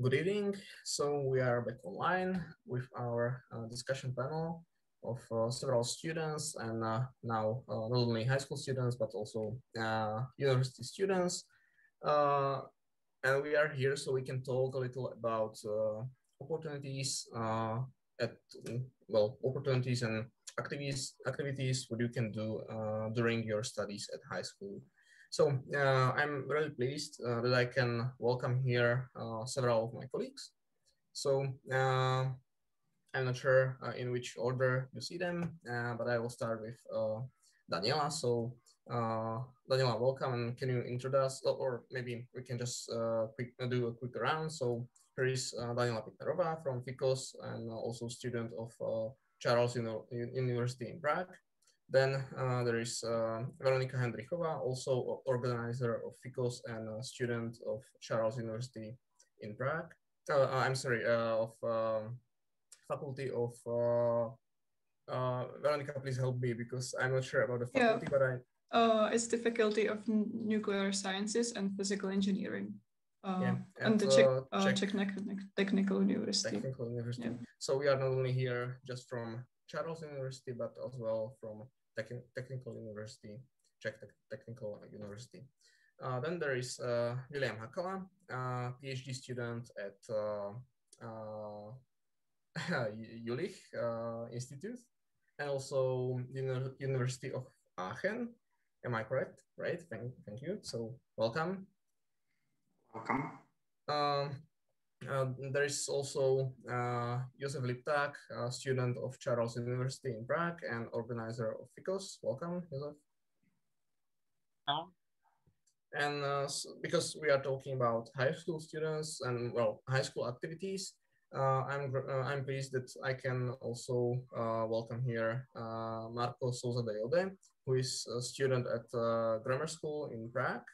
Good evening. So we are back online with our discussion panel of several students and now not only high school students, but also university students. And we are here so we can talk a little about opportunities opportunities and activities what you can do during your studies at high school. So I'm really pleased that I can welcome here several of my colleagues. So I'm not sure in which order you see them, but I will start with Daniela. So Daniela, welcome, and can you introduce, or maybe we can just do a quick round. So here is Daniela Pitnerova from FYKOS and also student of Charles University in Prague. Then there is Veronika Hendrichova, also organizer of FYKOS and a student of Charles University in Prague. I'm sorry, of Faculty of Veronika, please help me because I'm not sure about the faculty, but it's the Faculty of Nuclear Sciences and Physical Engineering. And the Czech Technical University. Technical University. Yeah. So we are not only here just from Charles University, but as well from Technical University, Czech Technical University. Then there is William Hakala, PhD student at Jülich Institute, and also University of Aachen. Am I correct? Right. Thank you. So welcome. Welcome. There is also Josef Lipták, student of Charles University in Prague and organizer of FYKOS. Welcome, Josef. Hello. And because we are talking about high school students and high school activities, I'm pleased that I can also welcome here Marco Souza de Jode, who is a student at grammar school in Prague.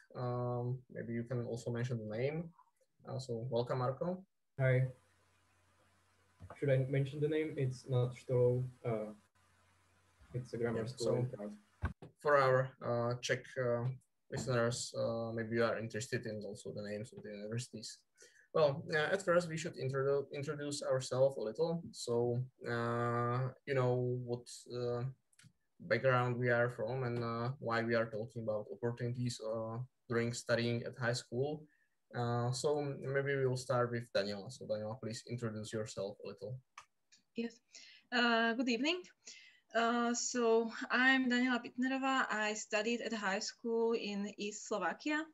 Maybe you can also mention the name. So welcome, Marco. Hi. Should I mention the name? It's not Stolo. It's a grammar school in Prague. For our Czech listeners, maybe you are interested in also the names of the universities. Well, at first we should introduce ourselves a little. So, you know what background we are from and why we are talking about opportunities during studying at high school. So maybe we will start with Daniela. So Daniela, please introduce yourself a little. Yes. Good evening. So I'm Daniela Pitnerova. I studied at high school in East Slovakia,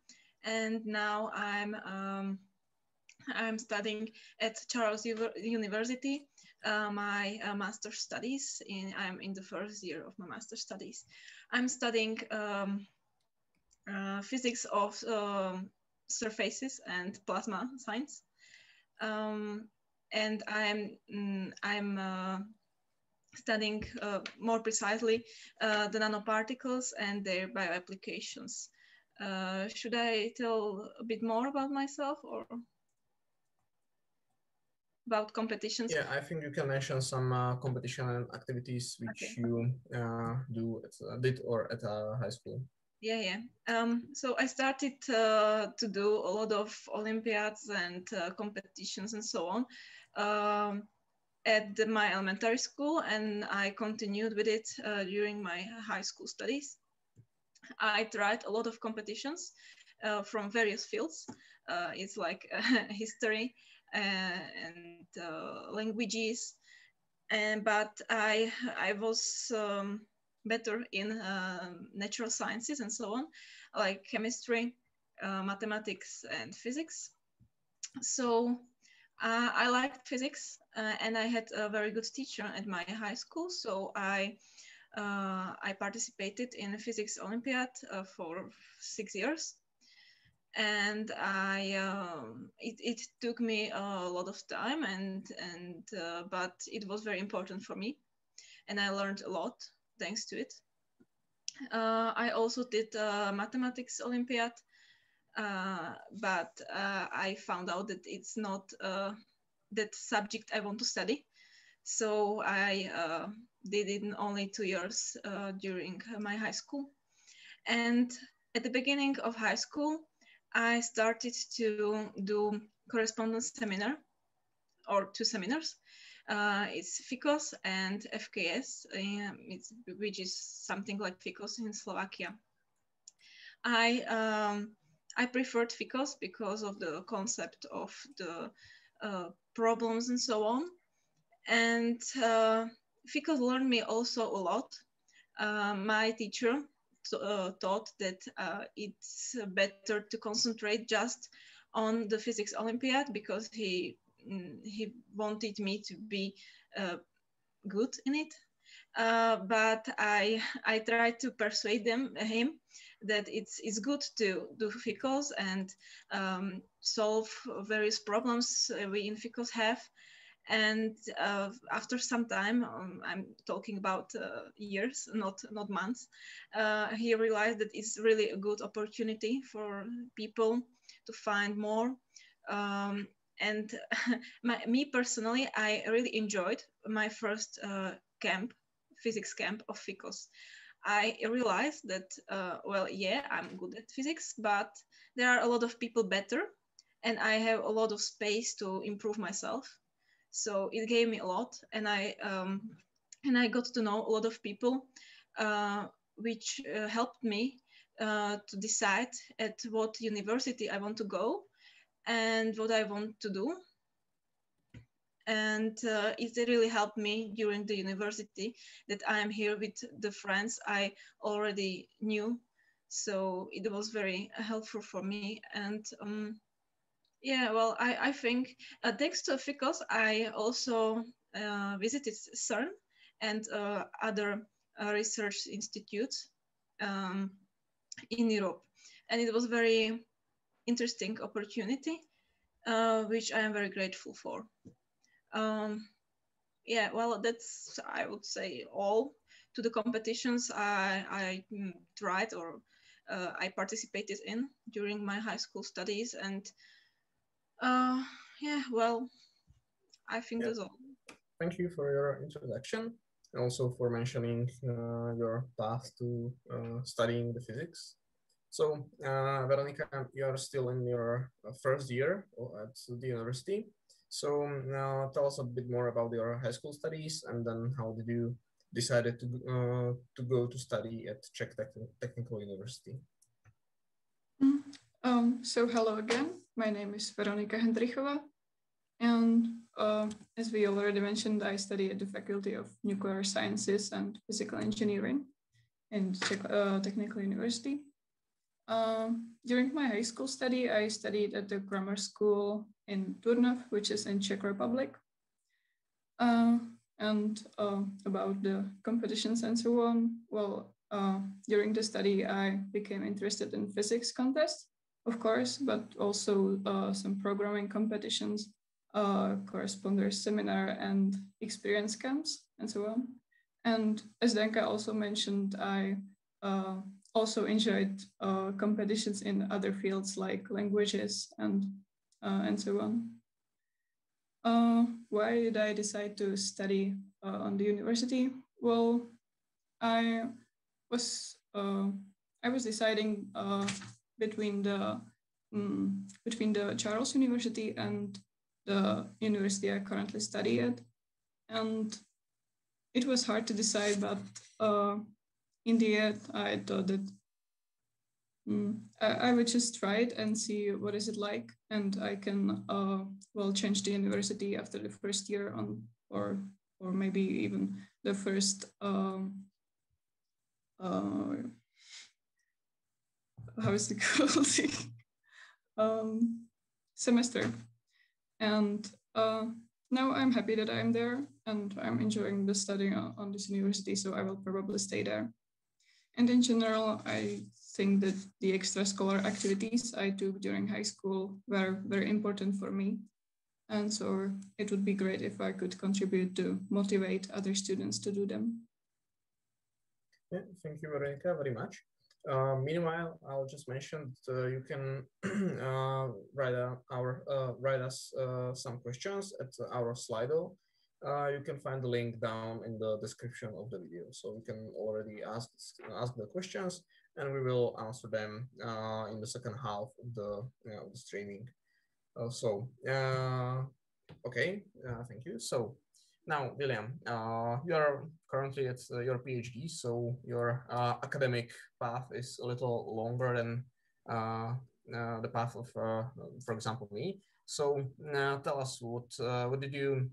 and now I'm studying at Charles University, my master's studies. I'm in the first year of my master's studies. I'm studying physics of surfaces and plasma science, and I'm studying more precisely the nanoparticles and their bioapplications. Should I tell a bit more about myself or about competitions? Yeah, I think you can mention some competition and activities which you did or at high school. Yeah. So I started to do a lot of Olympiads and competitions and so on at my elementary school, and I continued with it during my high school studies. I tried a lot of competitions from various fields. It's like history and languages, but I was better in natural sciences and so on, like chemistry, mathematics, and physics. So I liked physics, and I had a very good teacher at my high school. So I participated in a physics Olympiad for 6 years. And it took me a lot of time, but it was very important for me, and I learned a lot thanks to it. I also did a mathematics Olympiad, but I found out that it's not that subject I want to study. So I did it in only 2 years during my high school. And at the beginning of high school, I started to do correspondence seminar, or 2 seminars. It's FYKOS and FKS, which is something like FYKOS in Slovakia. I preferred FYKOS because of the concept of the problems and so on. And FYKOS learned me also a lot. My teacher thought that it's better to concentrate just on the physics Olympiad because he wanted me to be good in it. But I tried to persuade him that it's good to do FYKOS and solve various problems we in FYKOS have. And after some time, I'm talking about years, not months, he realized that it's really a good opportunity for people to find more. And me personally, I really enjoyed my first physics camp of FYKOS. I realized that, well, yeah, I'm good at physics, but there are a lot of people better, and I have a lot of space to improve myself. So it gave me a lot, and I got to know a lot of people, which helped me to decide at what university I want to go and what I want to do. And it really helped me during the university that I am here with the friends I already knew. So it was very helpful for me. And yeah, well, I think thanks to FYKOS, I also visited CERN and other research institutes in Europe. And it was a very interesting opportunity, which I am very grateful for. Yeah, well, that's, I would say, all to the competitions I tried or I participated in during my high school studies. And yeah, well, I think that's all. Thank you for your introduction, and also for mentioning your path to studying the physics. So, Veronica, you are still in your first year at the university. So now tell us a bit more about your high school studies, and then how did you decided to go to study at Czech Technical University? So hello again. My name is Veronika Hendrichova, and as we already mentioned, I study at the Faculty of Nuclear Sciences and Physical Engineering in Czech Technical University. During my high school study, I studied at the grammar school in Turnov, which is in Czech Republic. And about the competitions and so on, well, during the study, I became interested in physics contests, of course, but also some programming competitions, correspondence seminar and experience camps and so on. And as Danka also mentioned, I also enjoyed competitions in other fields like languages and so on. Why did I decide to study on the university? Well, I was deciding between the Charles University and the university I currently study at, and it was hard to decide, but in the end, I thought that I would just try it and see what is it like, and I can well change the university after the first year on, or maybe even the first how is it called semester. And now I'm happy that I'm there and I'm enjoying the studying on this university, so I will probably stay there. And in general, I think that the extracurricular activities I took during high school were very important for me. And so it would be great if I could contribute to motivate other students to do them. Yeah, thank you, Veronica, very much. Meanwhile, I'll just mention that you can write us some questions at our slido. You can find the link down in the description of the video, so you can already ask the questions, and we will answer them in the second half of the streaming. Okay, thank you. So now, William, you are currently at your PhD, so your academic path is a little longer than the path of, for example, me. So tell us what did you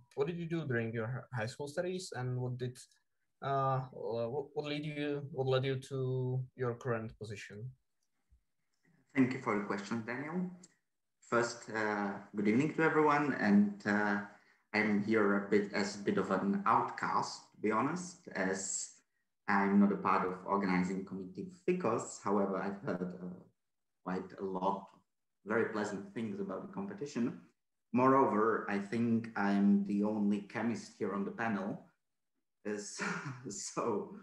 do during your high school studies, and what led you to your current position? Thank you for the question, Daniel. First, good evening to everyone, and I'm here a bit of an outcast, to be honest, as I'm not a part of organizing committee FYKOS. However, I've heard quite a lot of very pleasant things about the competition. Moreover, I think I'm the only chemist here on the panel, so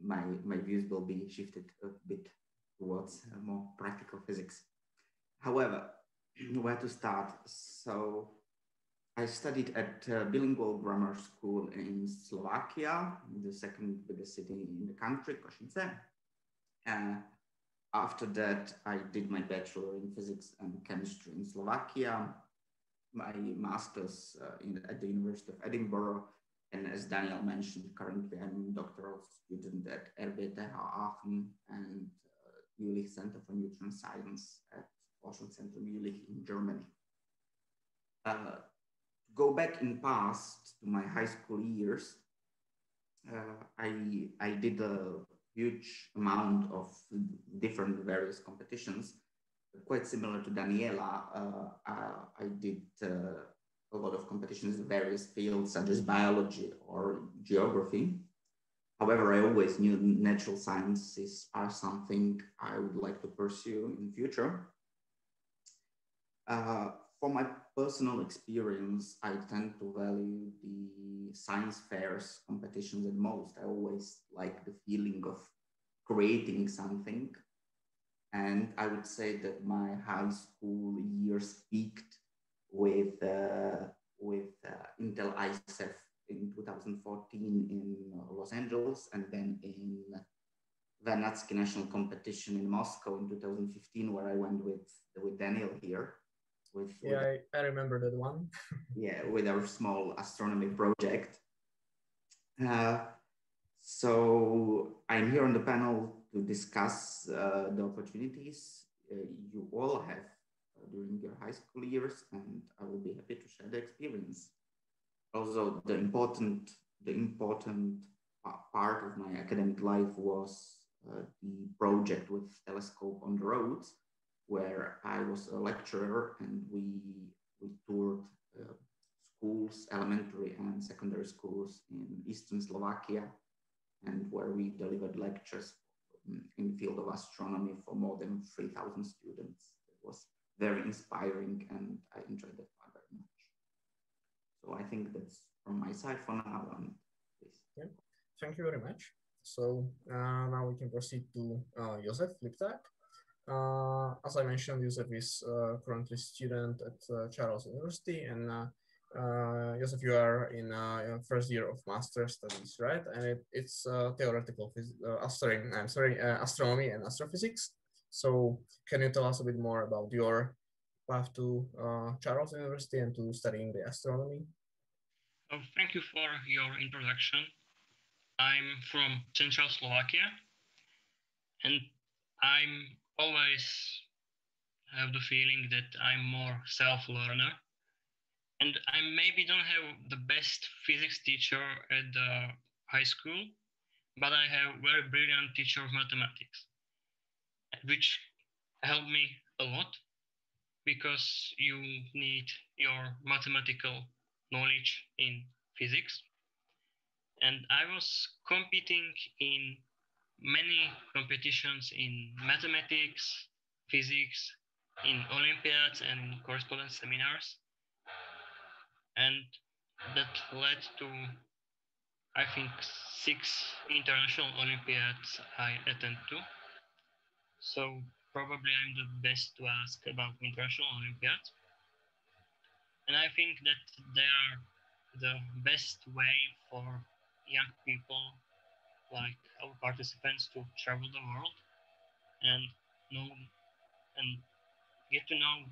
my views will be shifted a bit towards more practical physics. However, where to start? So I studied at bilingual grammar school in Slovakia, the second biggest city in the country, Košice. After that, I did my bachelor in physics and chemistry in Slovakia, my master's at the University of Edinburgh. And as Daniel mentioned, currently I'm a doctoral student at RWTH Aachen and Jülich Center for Neutron Science at Forschungszentrum Jülich in Germany. Go back in past to my high school years, I did a huge amount of different various competitions, quite similar to Daniela. I did a lot of competitions in various fields such as biology or geography. However, I always knew natural sciences are something I would like to pursue in future. For my personal experience, I tend to value the science fairs competitions the most. I always like the feeling of creating something. And I would say that my high school years peaked with Intel ICEF in 2014 in Los Angeles, and then in Vernadsky National Competition in Moscow in 2015, where I went with Daniel here. I remember that one. Yeah, with our small astronomy project. So I'm here on the panel to discuss the opportunities you all have during your high school years, and I will be happy to share the experience. Also, the important part of my academic life was the project with Telescope on the Roads, where I was a lecturer and we toured schools, elementary and secondary schools in Eastern Slovakia, and where we delivered lectures in the field of astronomy for more than 3,000 students. It was very inspiring and I enjoyed that part very much. So I think that's from my side for now. Please. Yeah. Thank you very much. So now we can proceed to Josef Lipták. As I mentioned, Josef is currently a student at Charles University, and Josef, you are in first year of master's studies, right? And it's theoretical astronomy and astrophysics. So can you tell us a bit more about your path to Charles University and to studying the astronomy? Oh, thank you for your introduction. I'm from Central Slovakia, and I'm always have the feeling that I'm more self-learner, and I maybe don't have the best physics teacher at the high school, but I have very brilliant teacher of mathematics, which helped me a lot because you need your mathematical knowledge in physics. And I was competing in many competitions in mathematics, physics, in Olympiads and correspondence seminars. And that led to, I think, 6 international Olympiads I attend to. So probably I'm the best to ask about international Olympiads. And I think that they are the best way for young people like our participants to travel the world and know and get to know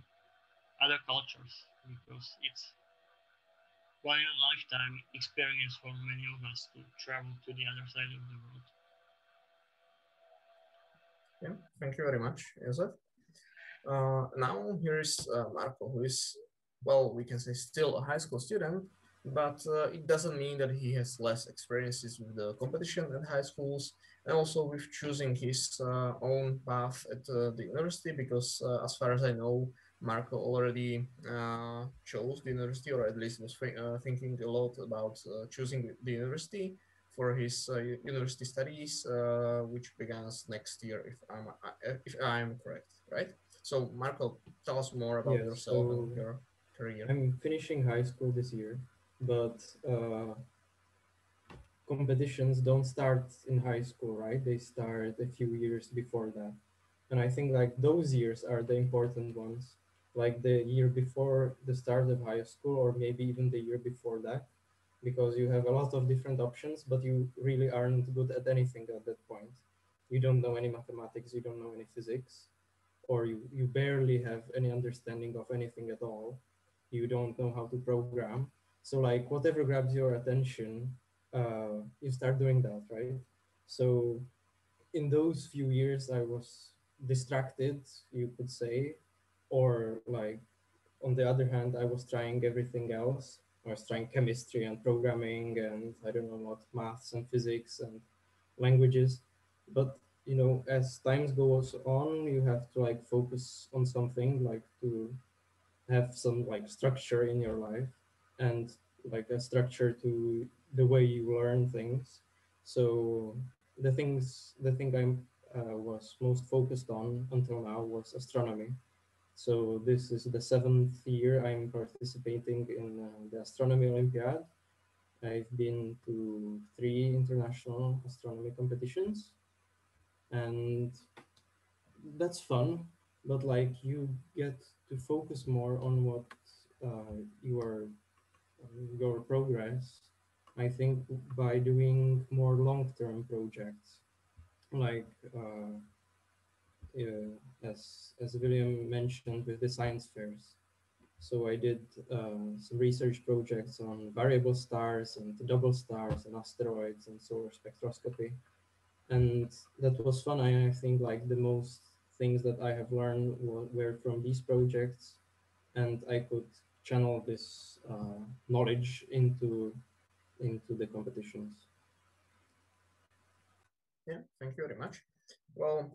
other cultures, because it's quite a lifetime experience for many of us to travel to the other side of the world. Yeah, thank you very much, Josef. Now here is Marco, who is, well, we can say still a high school student, but it doesn't mean that he has less experiences with the competition at high schools and also with choosing his own path at the university, because as far as I know, Marco already chose the university, or at least was thinking a lot about choosing the university for his university studies, which begins next year, if I'm correct, right? So Marco, tell us more about Yes, yourself so and your career. I'm finishing high school this year, but competitions don't start in high school, right? They start a few years before that. And I think like those years are the important ones, like the year before the start of high school, or maybe even the year before that, because you have a lot of different options, but you really aren't good at anything at that point. You don't know any mathematics, you don't know any physics, or you barely have any understanding of anything at all. You don't know how to program. So like whatever grabs your attention, you start doing that, right? So in those few years, I was distracted, you could say, or like on the other hand, I was trying everything else. I was trying chemistry and programming and I don't know what, maths and physics and languages. But you know, as times goes on, you have to like focus on something, like to have some like structure in your life and like a structure to the way you learn things. So the thing I was most focused on until now was astronomy. So this is the seventh year I'm participating in the astronomy Olympiad. I've been to 3 international astronomy competitions, and that's fun. But like you get to focus more on what you are your progress. I think by doing more long-term projects, like as William mentioned with the science fairs. So I did some research projects on variable stars and double stars and asteroids and solar spectroscopy. And that was fun. I think like the most things that I have learned were from these projects, and I could channel this knowledge into the competitions. Yeah, thank you very much. Well,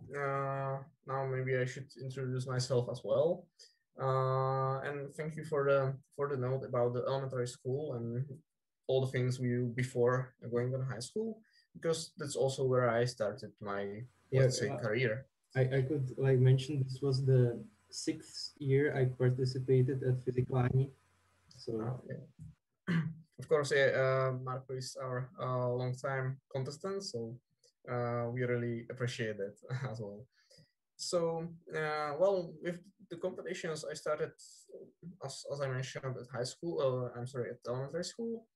now maybe I should introduce myself as well. And thank you for the note about the elementary school and all the things we do before going to high school, because that's also where I started my, let's say, career. I could like mention this was the 6th year I participated at Fyziklani. So okay. Of course, Marco is our long-time contestant, so we really appreciate that as well. So, well, with the competitions, I started, as I mentioned, at high school, I'm sorry, at elementary school.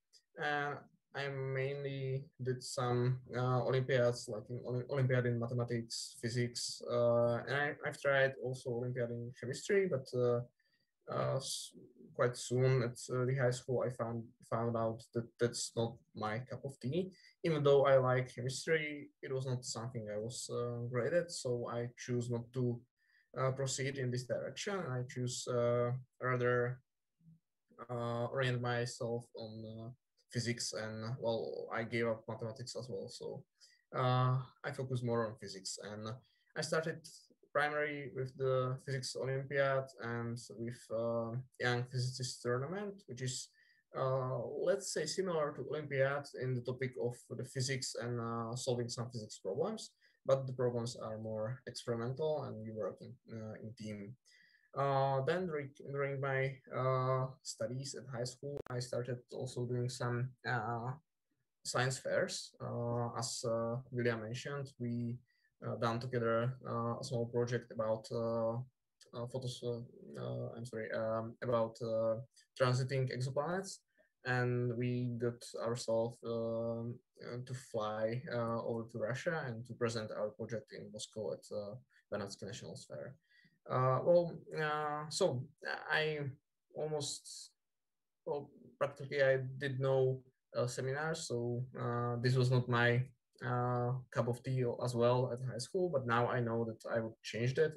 And I mainly did some Olympiads, like Olympiad in mathematics, physics, and I've tried also Olympiad in chemistry, but quite soon at the high school, I found out that that's not my cup of tea. Even though I like chemistry, it was not something I was great at, so I choose not to proceed in this direction. I choose rather orient myself on physics, and well, I gave up mathematics as well. So I focus more on physics, and I started primary with the physics Olympiad and with young physicist tournament, which is let's say similar to Olympiad in the topic of the physics and solving some physics problems, but the problems are more experimental and you work in team. Then during my studies at high school, I started also doing some science fairs. As William mentioned, we done together a small project about photos. I'm sorry, about transiting exoplanets, and we got ourselves to fly over to Russia and to present our project in Moscow at Venice National Fair. So I almost, well, practically I did no seminars, so this was not my cup of tea as well at high school. But now I know that I would change that,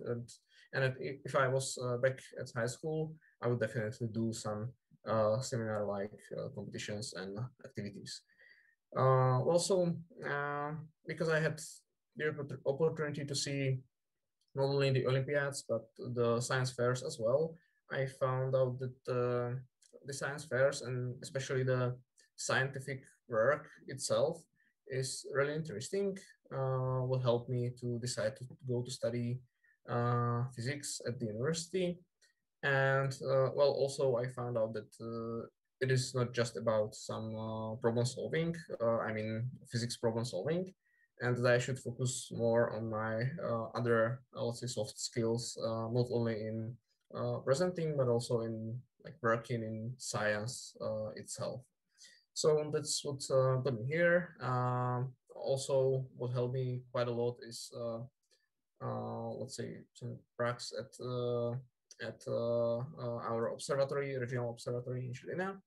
and if I was back at high school, I would definitely do some seminar-like competitions and activities. Also, because I had the opportunity to see not only the Olympiads, but the science fairs as well, I found out that the science fairs, and especially the scientific work itself, is really interesting. Will help me to decide to go to study physics at the university. And well, also I found out that it is not just about some problem solving, I mean physics problem solving, and that I should focus more on my other, let's say, soft skills, not only in presenting, but also in like working in science itself. So that's what got me here. Also, what helped me quite a lot is, let's say, some practice at our observatory, regional observatory in Žilina,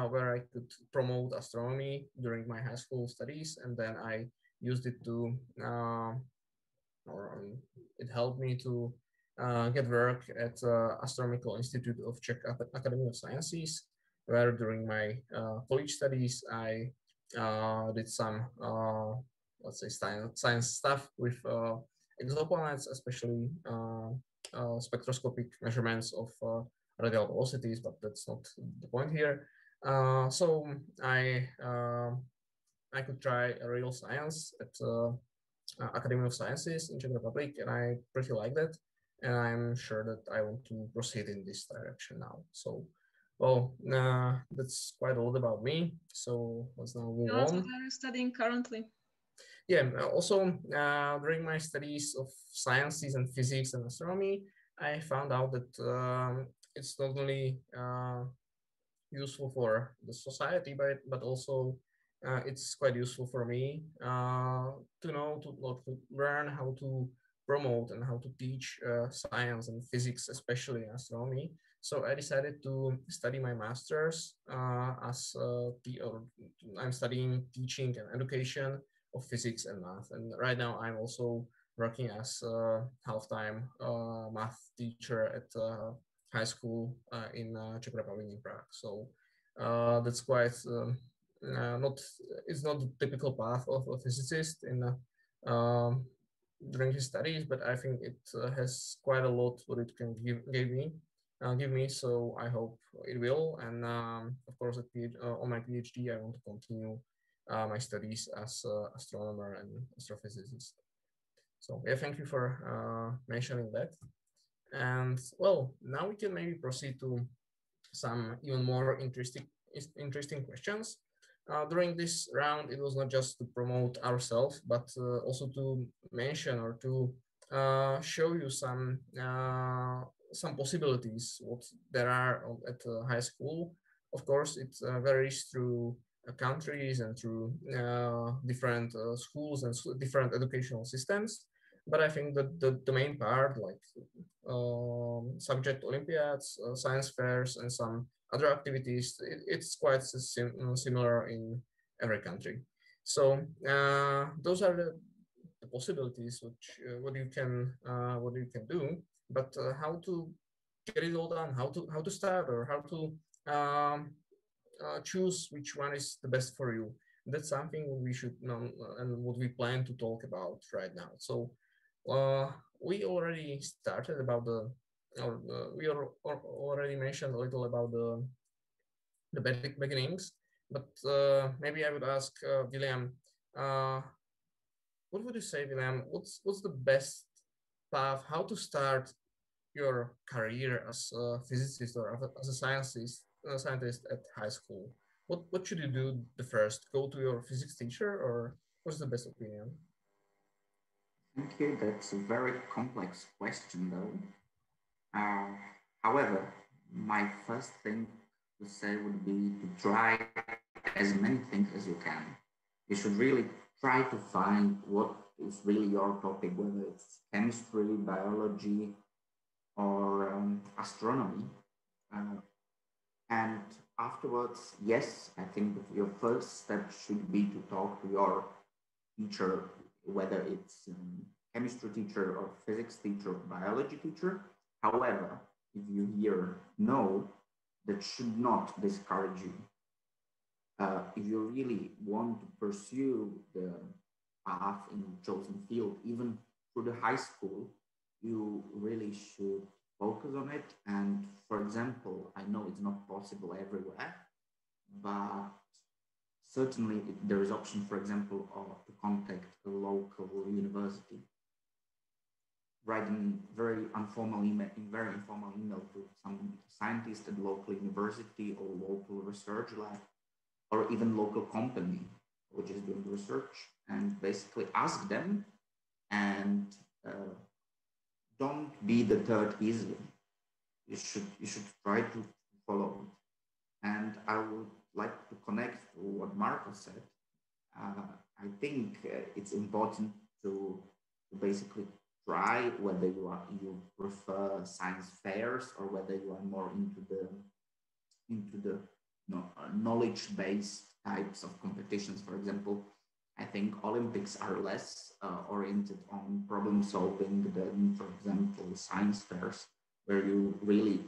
where I could promote astronomy during my high school studies, and then I used it to, or it helped me to get work at Astronomical Institute of Czech Academy of Sciences, where during my college studies I did some, let's say, science stuff with exoplanets, especially spectroscopic measurements of radial velocities, but that's not the point here. So I could try real science at Academy of Sciences in Czech Republic, and I pretty like that. And I'm sure that I want to proceed in this direction now. So, well, that's quite a lot about me. So let's now move on. What are you studying currently? Yeah, also during my studies of sciences and physics and astronomy, I found out that it's not only useful for the society, but also it's quite useful for me to know, to learn how to promote and how to teach science and physics, especially astronomy. So I decided to study my master's I'm studying teaching and education of physics and math. And right now I'm also working as a half-time math teacher at high school in Czech Republic in Prague. So that's quite it's not the typical path of a physicist in during his studies, but I think it has quite a lot what it can give me. So I hope it will. And of course, on my PhD, I want to continue my studies as an astronomer and astrophysicist. So yeah, thank you for mentioning that. And well, now we can maybe proceed to some even more interesting questions. During this round, it was not just to promote ourselves, but also to mention or to show you some possibilities what there are at high school. Of course, it varies through countries and through different schools and different educational systems. But I think that the main part, like subject Olympiads, science fairs, and some other activities, it's quite similar in every country. So those are the possibilities which what you can do. But how to get it all done, how to start, or how to choose which one is the best for you. That's something we should know and what we plan to talk about right now. So we already started about we already mentioned a little about the beginnings, but maybe I would ask William, what would you say, William? What's the best path? How to start your career as a physicist or as a scientist at high school? What should you do the first? Go to your physics teacher, or what's the best opinion? Thank you. That's a very complex question, though. However, my first thing to say would be to try as many things as you can. You should really try to find what is really your topic, whether it's chemistry, biology, or astronomy. And afterwards, yes, I think your first step should be to talk to your teacher, whether it's chemistry teacher or physics teacher or biology teacher. However, if you hear no, that should not discourage you. If you really want to pursue the path in chosen field, even through the high school, you really should focus on it. And for example, I know it's not possible everywhere, but certainly there is option, for example, to contact a local university, writing very informal email to some scientist at local university or local research lab, or even local company which is doing research, and basically ask them, and don't be deterred easily. You should try to follow it. And I would like to connect to what Marco said. I think it's important to basically try whether you prefer science fairs or whether you are more into the knowledge-based types of competitions. For example, I think Olympics are less oriented on problem solving than, for example, science fairs, where you really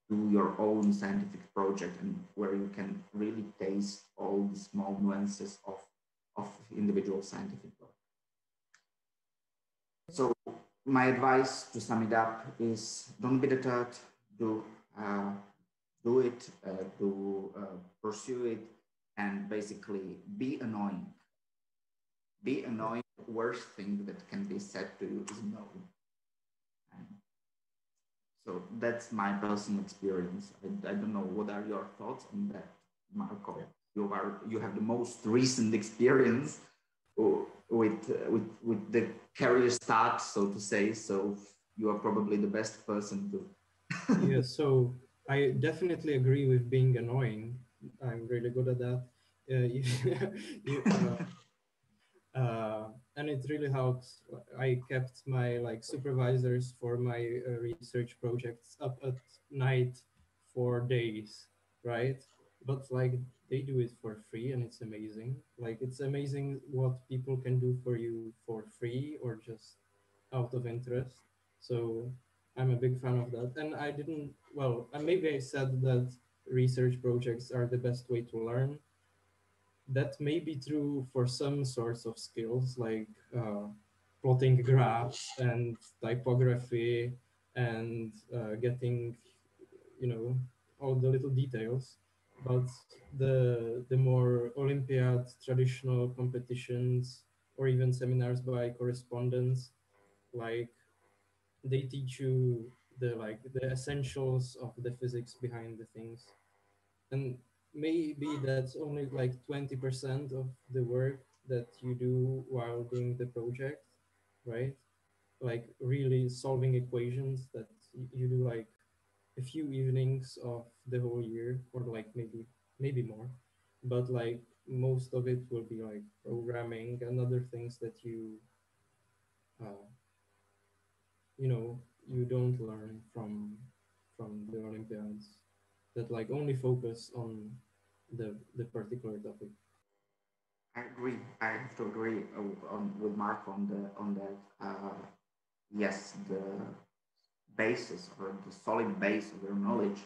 do your own scientific project and where you can really taste all the small nuances of individual scientific work. So my advice, to sum it up, is don't be deterred, do it, pursue it, and basically be annoying. Be annoying. The worst thing that can be said to you is no. And so that's my personal experience. I don't know, what are your thoughts on that, Marco? You have the most recent experience with the career start, so to say. So you are probably the best person to. Yeah. So I definitely agree with being annoying. I'm really good at that. And it really helps. I kept my supervisors for my research projects up at night for days, right? But they do it for free, and it's amazing. It's amazing what people can do for you for free or just out of interest. So I'm a big fan of that. And I didn't, well, and maybe I said that research projects are the best way to learn. That may be true for some sorts of skills like plotting graphs and typography and getting, all the little details. But the more Olympiad traditional competitions or even seminars by correspondence, like they teach you the essentials of the physics behind the things. And maybe that's only 20% of the work that you do while doing the project, right? Like really solving equations that you do a few evenings of the whole year, or maybe more. But most of it will be programming and other things that uh, you don't learn from the Olympiads, that only focus on the particular topic. I agree. I have to agree with Mark on that. Yes, the basis or the solid base of your knowledge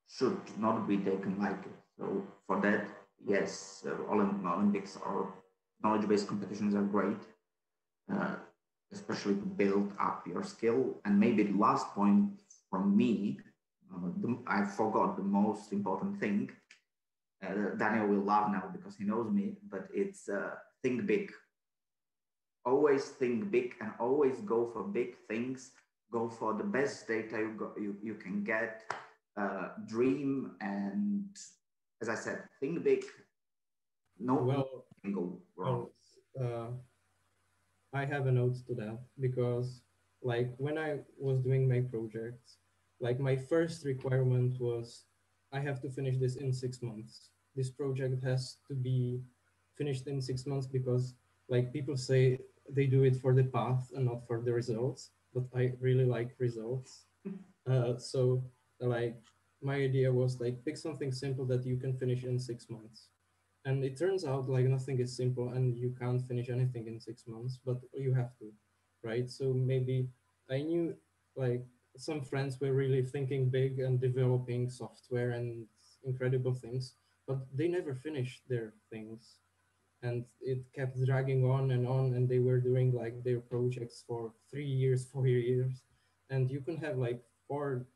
should not be taken lightly. So for that, yes, Olympics or knowledge-based competitions are great, especially to build up your skill. And maybe the last point from me, I forgot the most important thing. Daniel will laugh now because he knows me, but it's think big. Always think big and always go for big things. Go for the best data you can get. Dream, and as I said, think big. No, can go wrong. I have a note to that because when I was doing my projects, my first requirement was I have to finish this in 6 months. This project has to be finished in 6 months because people say they do it for the path and not for the results, but I really like results. So like my idea was like pick something simple that you can finish in 6 months. And it turns out like nothing is simple and you can't finish anything in 6 months, but you have to, right? So maybe I knew like some friends were really thinking big and developing software and incredible things, but they never finished their things. And it kept dragging on, and they were doing like their projects for 3 years, 4 years. And you can have like four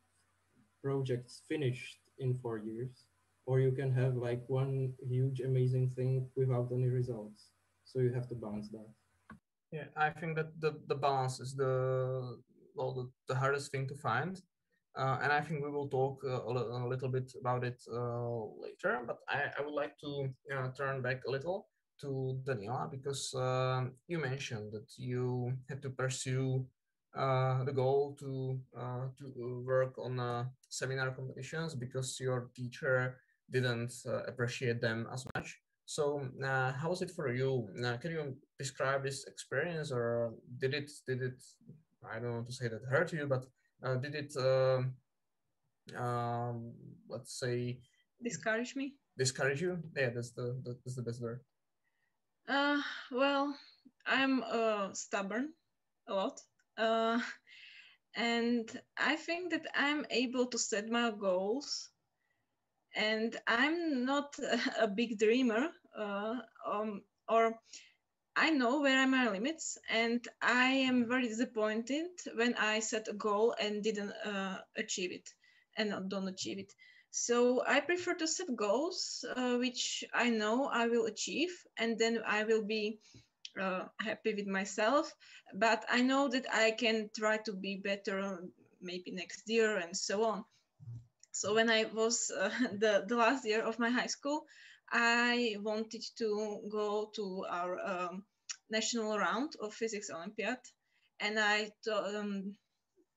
projects finished in 4 years, or you can have like one huge amazing thing without any results. So you have to balance that. Yeah, I think that the balance is the hardest thing to find, and I think we will talk a little bit about it later. But I would like to turn back a little to Daniela, because you mentioned that you had to pursue the goal to work on seminar competitions because your teacher didn't appreciate them as much. So, how was it for you? Can you describe this experience, or did it? I don't want to say that hurt you, but did it? Let's say Discourage me? discourage you? Yeah, that's the best word. Uh, well, I'm stubborn a lot. Uh, and I think that I'm able to set my goals, and I'm not a big dreamer, or I know where are my limits, and I am very disappointed when I set a goal and didn't achieve it, and don't achieve it. So I prefer to set goals which I know I will achieve, and then I will be happy with myself. But I know that I can try to be better maybe next year and so on. So when I was the last year of my high school, I wanted to go to our national round of physics Olympiad, and I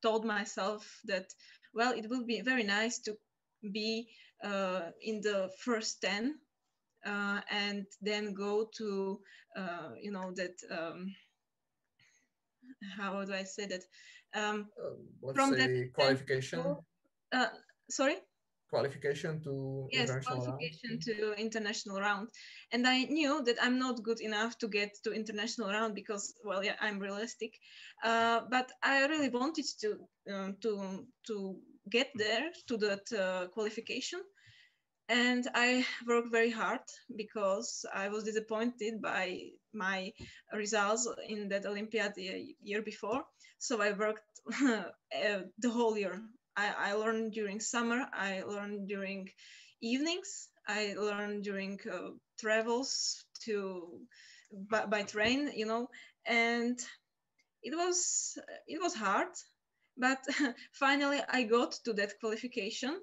told myself that, well, it will be very nice to be in the first 10, and then go to that how do I say that, Let's from that say 10 qualification. go, uh, sorry. Qualification to Yes, international round. qualification to international round. And I knew that I'm not good enough to get to international round because, well, yeah, I'm realistic. But I really wanted to get there to that qualification. And I worked very hard because I was disappointed by my results in that Olympiad year before. So I worked the whole year. I learned during summer, I learned during evenings, I learned during travels by train, and it was hard, but finally I got to that qualification.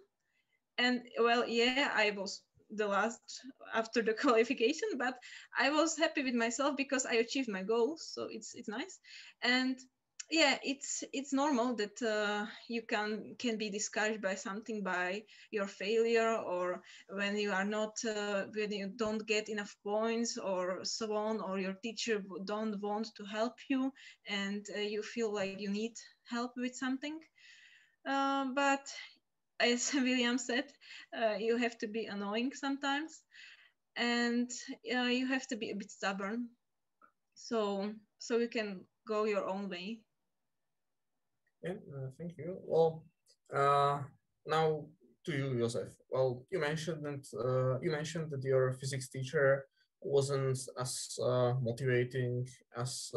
And well, yeah, I was the last after the qualification, but I was happy with myself because I achieved my goals, so it's nice. And yeah, it's normal that you can be discouraged by something, by your failure, or when you are not when you don't get enough points or so on, or your teacher don't want to help you, and you feel like you need help with something. But as William said, you have to be annoying sometimes, and you have to be a bit stubborn, so you can go your own way. Yeah, thank you. Well, now to you, Joseph. Well, you mentioned that your physics teacher wasn't as motivating as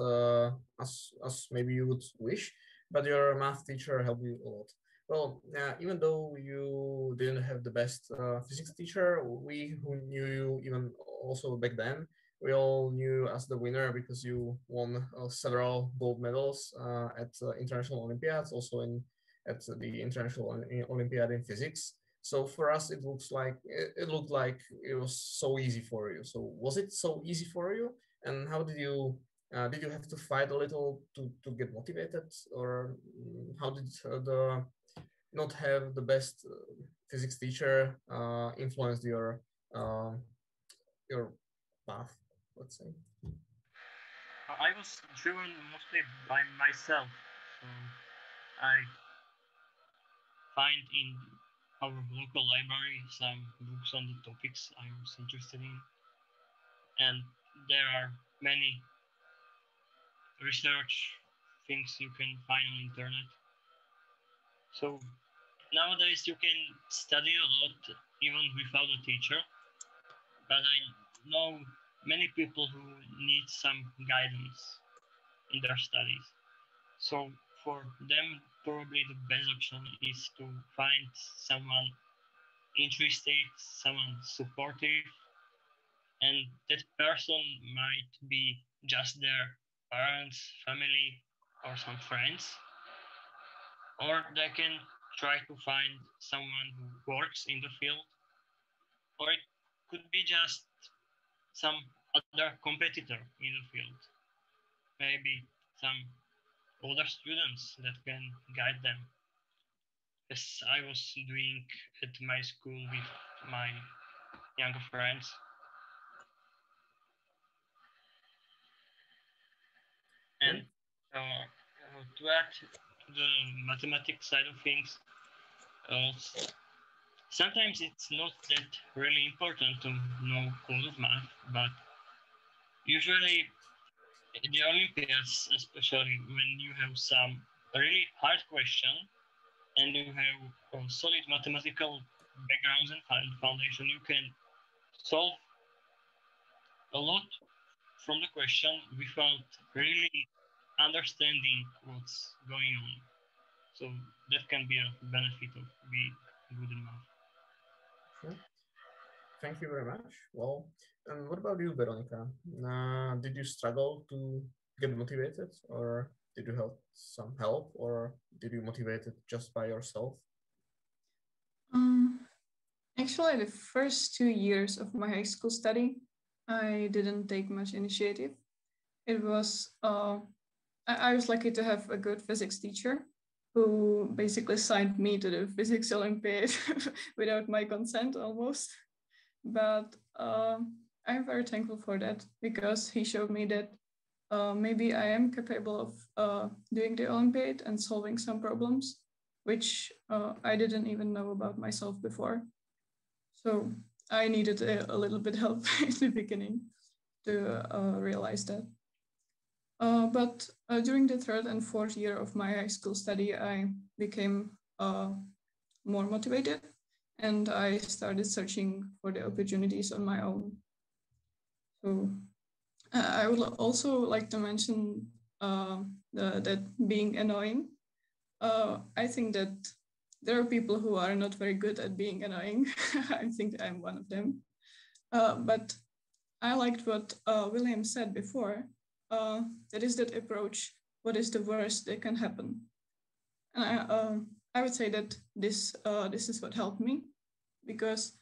maybe you would wish, but your math teacher helped you a lot. Well, even though you didn't have the best physics teacher, we who knew you even also back then, we all knew as the winner because you won several gold medals at international Olympiads, also at the international Olympiad in physics. So for us, it looked like it was so easy for you. So was it so easy for you? And how did you have to fight a little to get motivated, or how did the not have the best physics teacher influenced uh, your path, let's say? I was driven mostly by myself. So I find in our local library some books on the topics I was interested in. And there are many research things you can find on internet. So nowadays you can study a lot even without a teacher, but I know many people who need some guidance in their studies. So for them, probably the best option is to find someone interested, someone supportive, and that person might be just their parents, family, or some friends, or they can try to find someone who works in the field, or it could be just some other competitor in the field, maybe some older students that can guide them, as I was doing at my school with my younger friends. And to add to the mathematics side of things, sometimes it's not that really important to know a lot of math, but usually the Olympiads, especially when you have some really hard question and you have a solid mathematical backgrounds and foundation, you can solve a lot from the question without really understanding what's going on. So that can be a benefit of being good in math. Sure. Thank you very much. Well, and what about you, Veronica? Did you struggle to get motivated, or did you have some help, or did you motivate it just by yourself? Actually, the first 2 years of my high school study, I didn't take much initiative. It was, I was lucky to have a good physics teacher who basically signed me to the physics Olympiad without my consent almost. But I'm very thankful for that, because he showed me that maybe I am capable of doing the Olympiad and solving some problems, which I didn't even know about myself before. So I needed a little bit help in the beginning to realize that. But during the 3rd and 4th year of my high school study, I became more motivated, and I started searching for the opportunities on my own. So I would also like to mention that being annoying. I think that there are people who are not very good at being annoying. I think I'm one of them. But I liked what William said before. That is that approach, what is the worst that can happen? And I would say that this is what helped me, because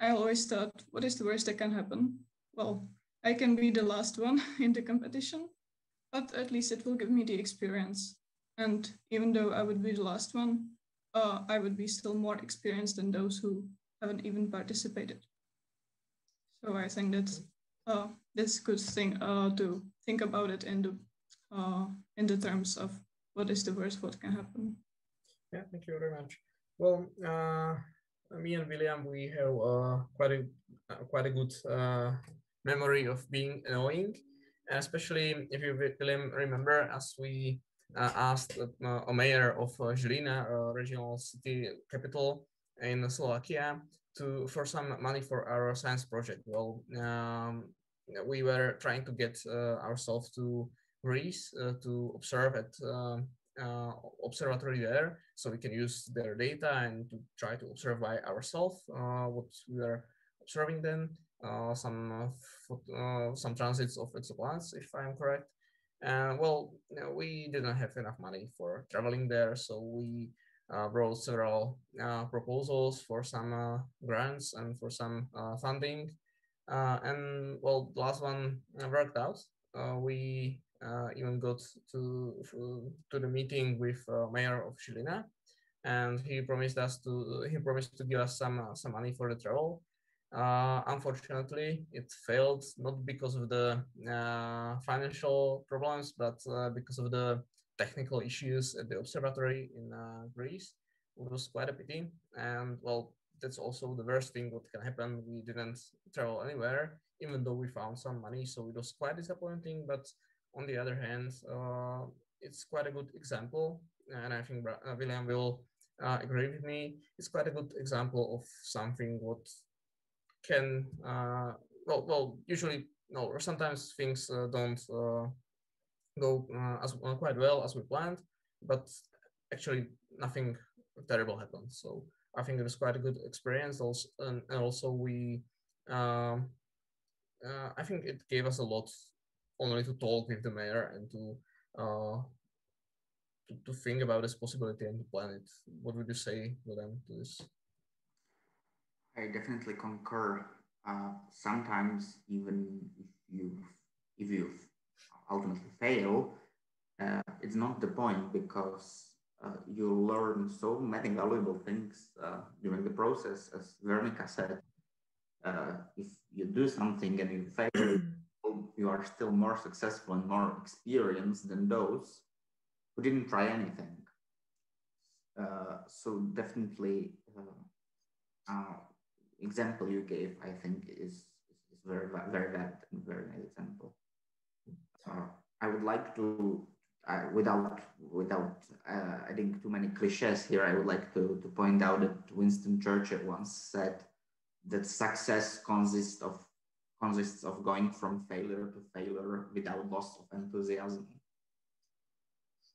I always thought, what is the worst that can happen? Well, I can be the last one in the competition, but at least it will give me the experience. And even though I would be the last one, I would be still more experienced than those who haven't even participated. So I think that's a good thing to think about it in the terms of what is the worst what can happen. Yeah, thank you very much. Well, me and William, we have quite a good memory of being annoying, especially if you, William, remember, as we asked a mayor of Žilina, regional city capital in Slovakia, for some money for our science project. Well, we were trying to get ourselves to Greece to observe at observatory there, so we can use their data and to try to observe by ourselves what we are observing then, some transits of exoplanets, if I'm correct. Well, we didn't have enough money for traveling there, so we wrote several proposals for some grants and for some funding. And well, the last one worked out. We even got to the meeting with mayor of Žilina, and he promised to give us some money for the travel. Unfortunately, it failed, not because of the financial problems, but because of the technical issues at the observatory in Greece. was quite a pity. And well, that's also the worst thing what can happen. We didn't travel anywhere, even though we found some money. So it was quite disappointing. But on the other hand, it's quite a good example. And I think William will agree with me. It's quite a good example of something what can, well, usually, no, or sometimes things don't go as quite well as we planned, but actually nothing terrible happened. So I think it was quite a good experience. Also, and also um, I think it gave us a lot only to talk with the mayor and uh, to think about this possibility and to plan it. What would you say to them to this? I definitely concur. Sometimes even if you ultimately fail, it's not the point, because you learn so many valuable things during the process. As Veronica said, if you do something and you fail, you are still more successful and more experienced than those who didn't try anything. So definitely, example you gave, I think, is very valid and very nice example. I would like to, without adding too many cliches here, I would like to point out that Winston Churchill once said that success consists of going from failure to failure without loss of enthusiasm.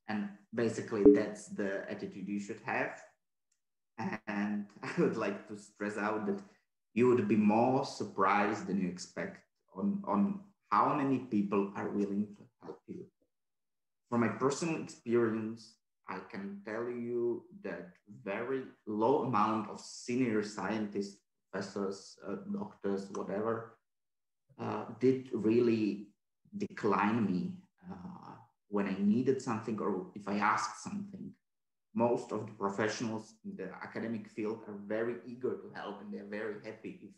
And basically, that's the attitude you should have. And I would like to stress out that you would be more surprised than you expect on how many people are willing to help you. From my personal experience, I can tell you that very low amount of senior scientists, professors, doctors, whatever, did really decline me when I needed something or if I asked something. Most of the professionals in the academic field are very eager to help, and they're very happy if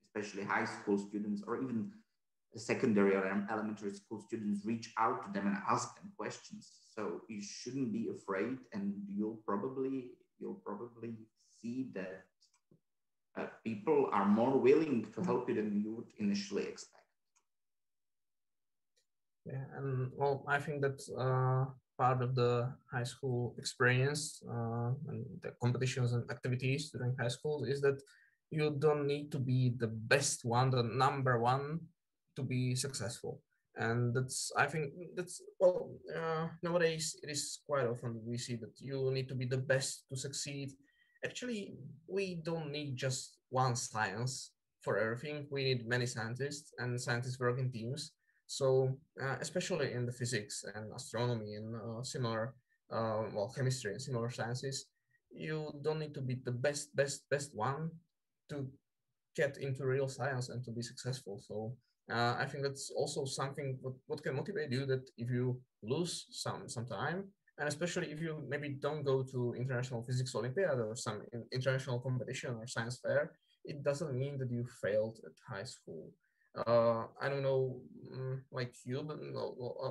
especially high school students or even secondary or elementary school students reach out to them and ask them questions. So you shouldn't be afraid, and you'll probably see that people are more willing to help you than you would initially expect. Yeah, and well, I think that part of the high school experience and the competitions and activities during high school is that you don't need to be the best one, the number one, to be successful. And that's, I think that's, well, nowadays it is quite often we see that you need to be the best to succeed. Actually, we don't need just one science for everything. We need many scientists, and scientists work in teams. So especially in the physics and astronomy and similar, well, chemistry and similar sciences, you don't need to be the best one to get into real science and to be successful. So I think that's also something what can motivate you, that if you lose some time, and especially if you maybe don't go to International Physics Olympiad or some international competition or science fair, it doesn't mean that you failed at high school. I don't know, like you, but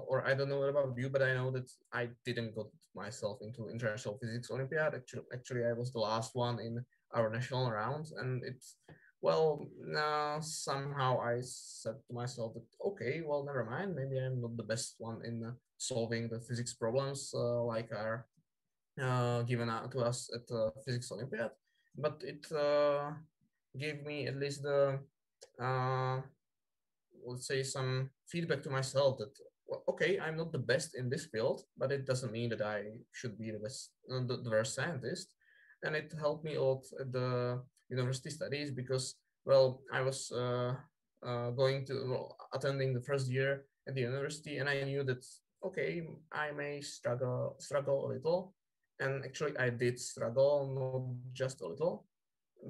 or I don't know about you, but I know that I didn't got myself into International Physics Olympiad. Actually, I was the last one in our national round, and it's, well, somehow I said to myself that, okay, well, never mind. Maybe I'm not the best one in solving the physics problems like are given out to us at the Physics Olympiad, but it gave me at least the let's say some feedback to myself that, well, okay, I'm not the best in this field, but it doesn't mean that I should be the best, the worst scientist. And it helped me a lot at the university studies because, well, I was going to, well, attending the first year at the university, and I knew that, okay, I may struggle a little. And actually I did struggle, not just a little,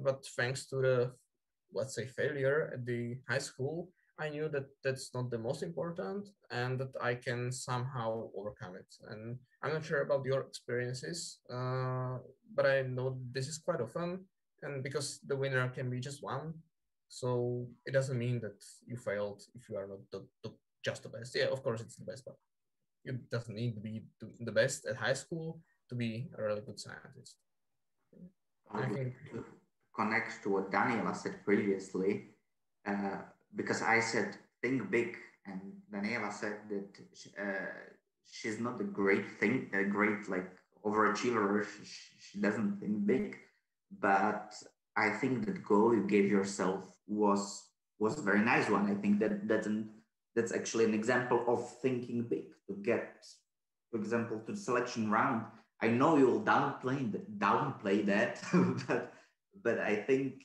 but thanks to the, let's say, failure at the high school, I knew that that's not the most important and that I can somehow overcome it. And I'm not sure about your experiences, but I know this is quite often. And because the winner can be just one, so it doesn't mean that you failed if you are not just the best. Yeah, of course it's the best, but it doesn't need to be the best at high school to be a really good scientist. I would like to connect to what Daniela said previously, because I said think big, and Daniela said that she's not a great like overachiever. She doesn't think big, but I think that goal you gave yourself was a very nice one. I think that's actually an example of thinking big to get, for example, to the selection round. I know you will downplay that, but I think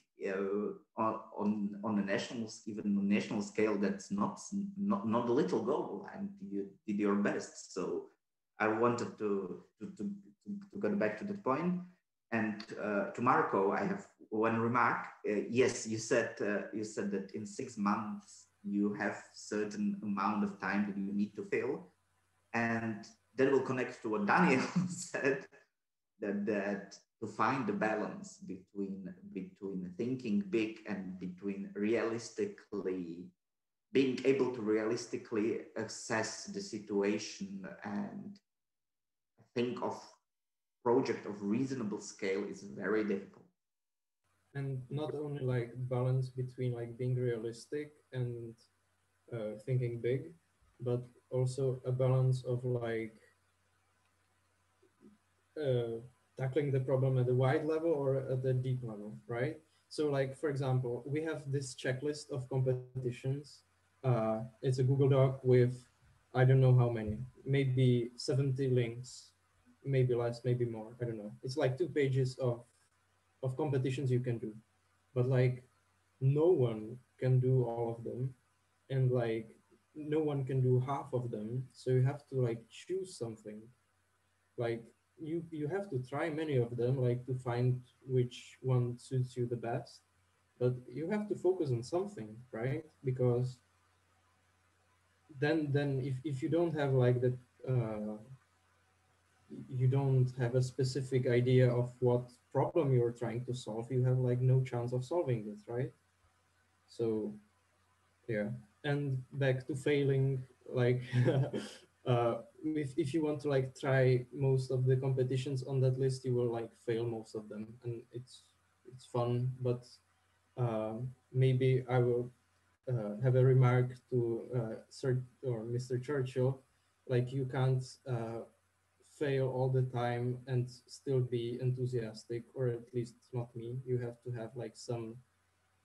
on a national, even on national scale, that's not a little goal, and you did your best. So I wanted to get back to the point. And to Marco, I have one remark. Yes, you said that in 6 months you have certain amount of time that you need to fill, and that will connect to what Daniel said, that to find the balance between thinking big and between realistically being able to realistically assess the situation and think of project of reasonable scale is very difficult. And not only like balance between like being realistic and thinking big, but also a balance of like tackling the problem at a wide level or at a deep level, right? So like, for example, we have this checklist of competitions. It's a Google Doc with, I don't know how many, maybe 70 links, maybe less, maybe more, I don't know. It's like 2 pages of competitions you can do. But like, no one can do all of them. And like, no one can do half of them. So you have to like choose something. Like, you have to try many of them, like to find which one suits you the best, but you have to focus on something, right? Because then if you don't have like that, you don't have a specific idea of what problem you're trying to solve, you have like no chance of solving it, right? So yeah. And back to failing, like if you want to like try most of the competitions on that list, you will like fail most of them, and it's fun. But maybe I will have a remark to Sir or Mr. Churchill, like you can't fail all the time and still be enthusiastic, or at least not me. You have to have like some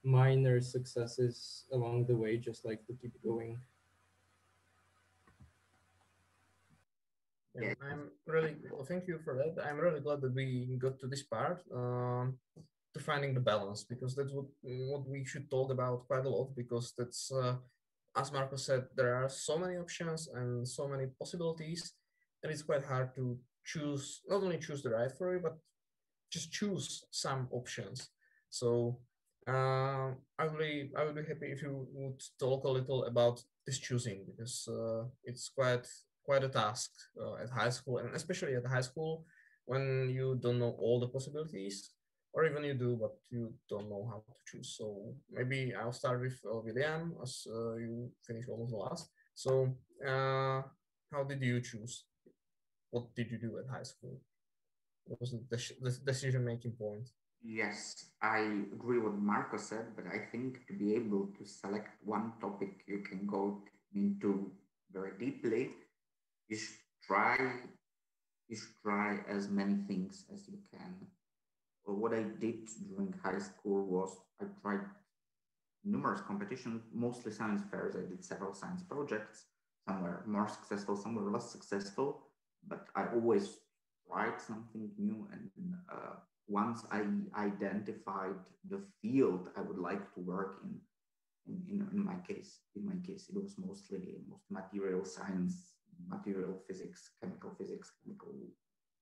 minor successes along the way, just like to keep going. Yeah, I'm really well, thank you for that. I'm really glad that we got to this part, to finding the balance, because that's what we should talk about quite a lot, because that's as Marco said, there are so many options and so many possibilities, and it's quite hard to choose, not only choose the right for you, but just choose some options. So I would be happy if you would talk a little about this choosing, because it's quite a task at high school, and especially at high school when you don't know all the possibilities, or even you do, but you don't know how to choose. So maybe I'll start with William, as you finished almost the last. So how did you choose? What did you do at high school? What was the decision-making point? Yes, I agree with Marco said, but I think to be able to select one topic you can go into very deeply, you should try as many things as you can. Well, what I did during high school was I tried numerous competitions, mostly science fairs. I did several science projects. Some were more successful, some were less successful, but I always tried something new. And once I identified the field I would like to work in my case, it was mostly material science, material physics, chemical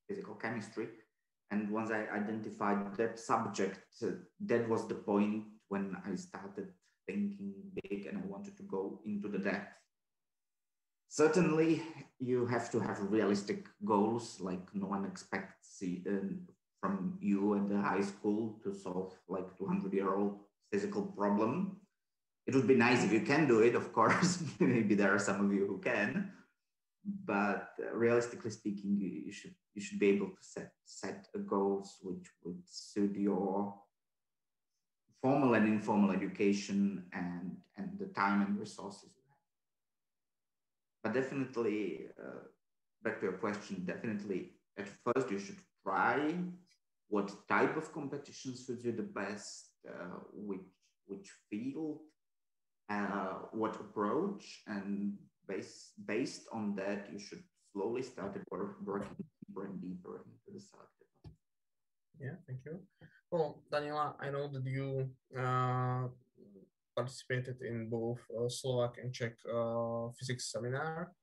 physical chemistry. And once I identified that subject, that was the point when I started thinking big and I wanted to go into the depth. Certainly, you have to have realistic goals, like no one expects from you at the high school to solve like 200-year-old physical problem. It would be nice if you can do it, of course. Maybe there are some of you who can, but realistically speaking, you you should be able to set goals which would suit your formal and informal education and the time and resources you have. But definitely, back to your question, definitely at first you should try what type of competition suits you the best, which field, what approach, and based on that, you should slowly start working deeper and deeper into the selected. Yeah, thank you. Well, Daniela, I know that you participated in both Slovak and Czech physics seminar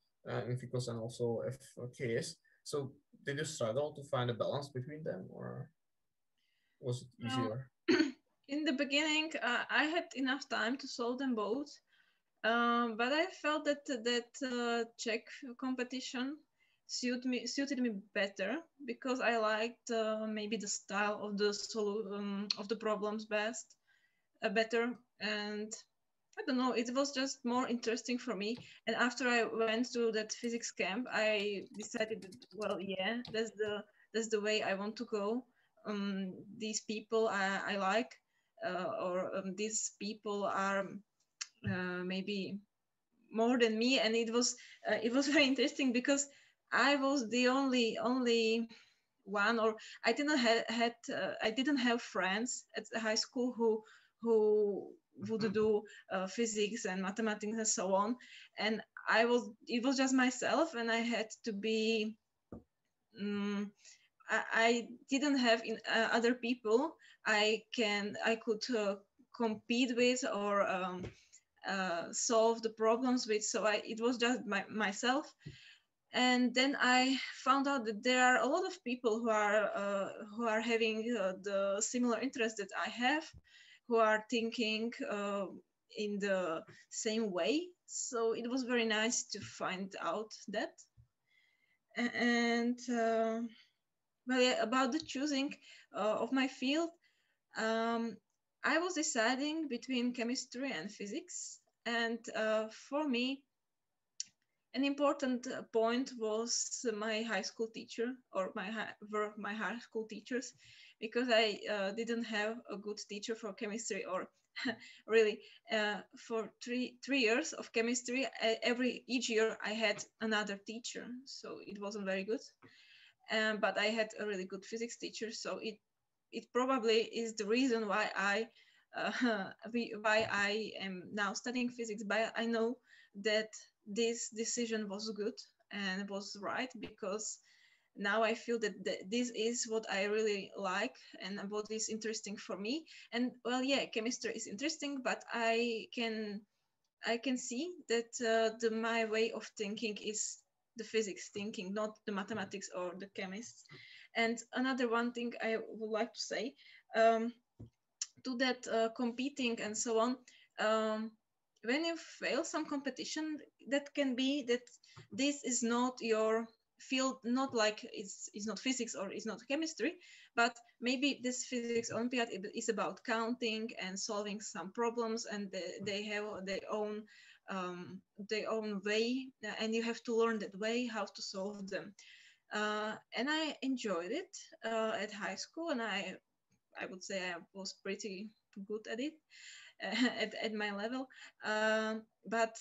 in FYKOS and also FYKOS. So did you struggle to find a balance between them, or was it easier? In the beginning, I had enough time to solve them both, but I felt that Czech competition suited me better because I liked maybe the style of the problems better, and I don't know, it was just more interesting for me. And after I went to that physics camp, I decided that, well, yeah, that's the way I want to go. These people I like, or these people are maybe more than me, and it was very interesting because I was the only one, or I didn't have friends at the high school who would do physics and mathematics and so on, and it was just myself, and I had to be I didn't have other people I could compete with or solve the problems with, so it was just myself. And then I found out that there are a lot of people who are having the similar interests that I have, who are thinking in the same way. So it was very nice to find out that. And well, yeah, about the choosing of my field, I was deciding between chemistry and physics, and for me, an important point was my high school teacher, or my high school teachers, because I didn't have a good teacher for chemistry, or really for three years of chemistry. Each year I had another teacher, so it wasn't very good. But I had a really good physics teacher, so it probably is the reason why I am now studying physics. But I know that this decision was good and was right, because now I feel that this is what I really like and what is interesting for me. And well, yeah, chemistry is interesting, but I can see that my way of thinking is the physics thinking, not the mathematics or the chemists. And another one thing I would like to say, to that competing and so on, when you fail some competition, that can be that this is not your field, not like it's not physics or it's not chemistry, but maybe this physics Olympiad is about counting and solving some problems, and they have their own way, and you have to learn that way how to solve them. And I enjoyed it at high school, and I would say I was pretty good at it at my level. But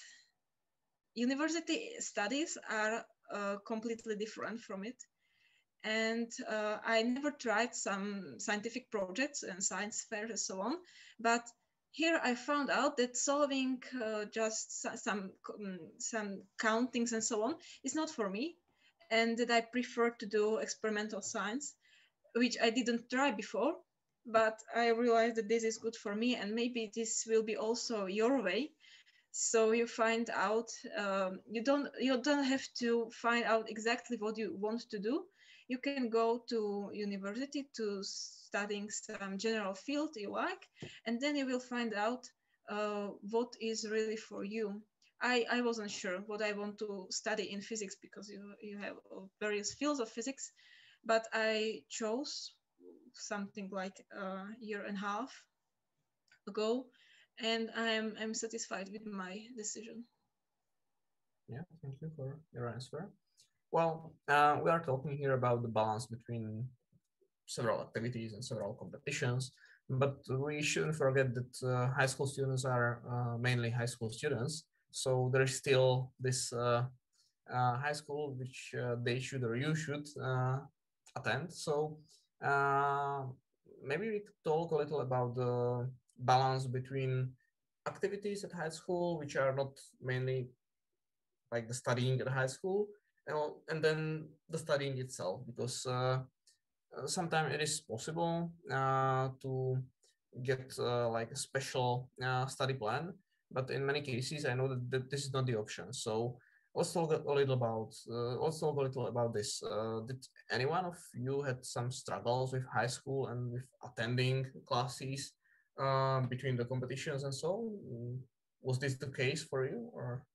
university studies are completely different from it. And I never tried some scientific projects and science fairs and so on. But here I found out that solving just some countings and so on is not for me, and that I prefer to do experimental science, which I didn't try before. But I realized that this is good for me, and maybe this will be also your way. So you find out, you don't have to find out exactly what you want to do. You can go to university to studying some general field you like, and then you will find out what is really for you. I wasn't sure what I want to study in physics, because you have various fields of physics, but I chose something like a year and a half ago, and I'm satisfied with my decision. Yeah, thank you for your answer. Well, we are talking here about the balance between several activities and several competitions, but we shouldn't forget that high school students are mainly high school students. So there is still this high school which they should or you should attend. So uh, maybe we could talk a little about the balance between activities at high school, which are not mainly like the studying at high school, and then the studying itself, because sometimes it is possible to get like a special study plan, but in many cases I know that this is not the option. So let's talk a little about this. Did any one of you had some struggles with high school and with attending classes between the competitions and so? Was this the case for you, or?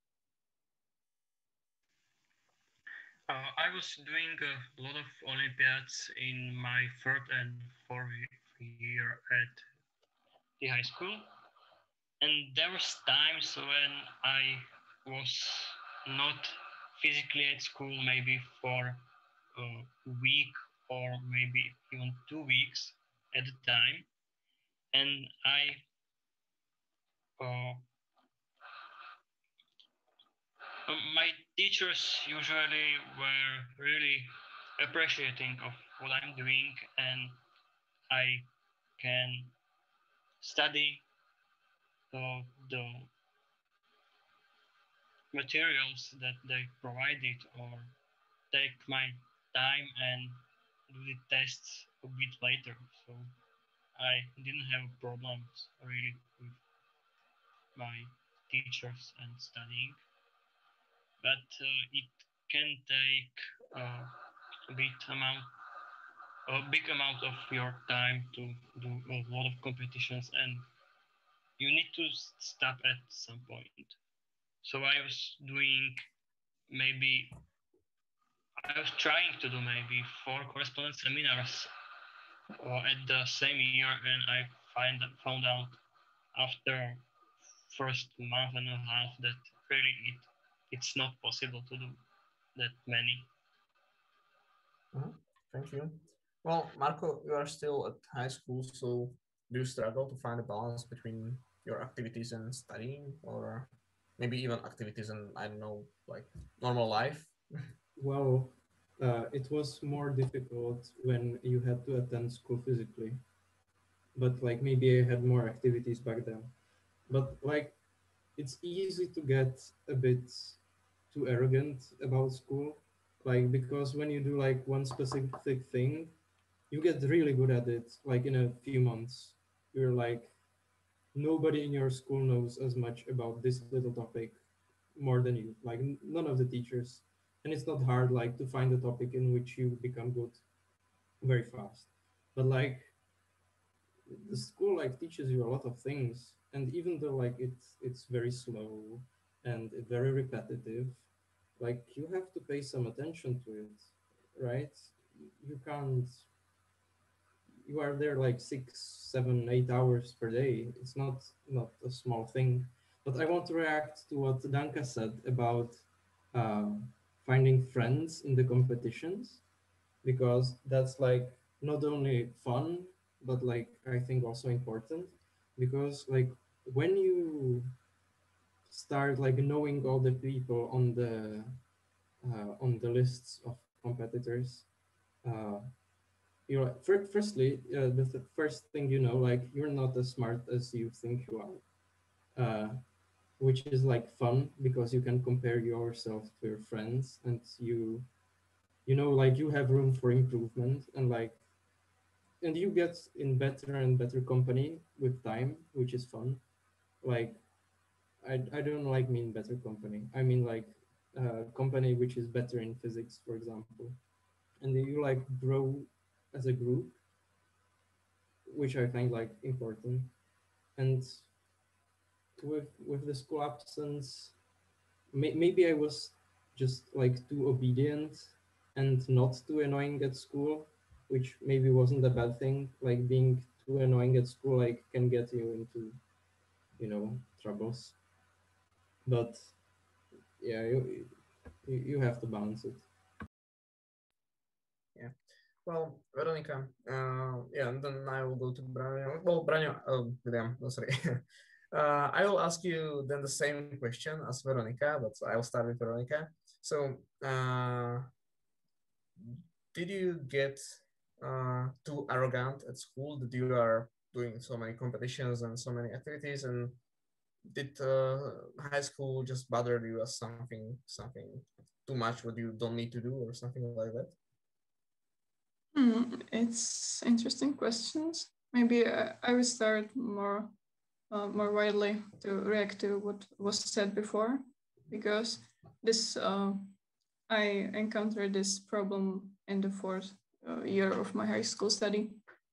I was doing a lot of Olympiads in my third and fourth year at the high school. And there was times when I was not physically at school, maybe for a week or maybe even 2 weeks at a time. And uh, my teachers usually were really appreciating of what I'm doing, and I can study the materials that they provided or take my time and do the tests a bit later. So I didn't have problems really with my teachers and studying, but it can take a bit amount a big amount of your time to do a lot of competitions, and you need to stop at some point. So I was trying to do maybe 4 correspondence seminars at the same year, and I found out after first month and a half that really it's not possible to do that many. Thank you. Well, Marco, you are still at high school, so do you struggle to find a balance between your activities and studying, or maybe even activities and, I don't know, like normal life? Well, it was more difficult when you had to attend school physically, but like maybe I had more activities back then. But like it's easy to get a bit too arrogant about school, like because when you do like one specific thing, you get really good at it. Like in a few months, you're like nobody in your school knows as much about this little topic more than you. Like none of the teachers, and it's not hard like to find a topic in which you become good very fast. But like the school like teaches you a lot of things, and even though like it's very slow and very repetitive, like you have to pay some attention to it, right? You can't, you are there like 6 7 8 hours per day. It's not a small thing. But I want to react to what Danka said about um, finding friends in the competitions, because that's like not only fun but like I think also important, because like when you start like knowing all the people on the lists of competitors, uh, firstly, the first thing you know, like you're not as smart as you think you are, which is like fun because you can compare yourself to your friends, and you know like you have room for improvement, and you get in better and better company with time, which is fun. Like I don't like mean better company. I mean like company which is better in physics, for example. And you like grow as a group, which I find like important. And with the school absence, maybe I was just like too obedient and not too annoying at school, which maybe wasn't a bad thing. Like being too annoying at school like can get you into, troubles. But yeah, you have to balance it. Well, Veronica, yeah, and then I will go to Branio. Well, Branio, William, no, sorry. I will ask you then the same question as Veronica, but I will start with Veronica. So, did you get too arrogant at school that you are doing so many competitions and so many activities, and did high school just bother you as something too much what you don't need to do or something like that? It's interesting questions. Maybe I will start more widely to react to what was said before, because this I encountered this problem in the fourth year of my high school study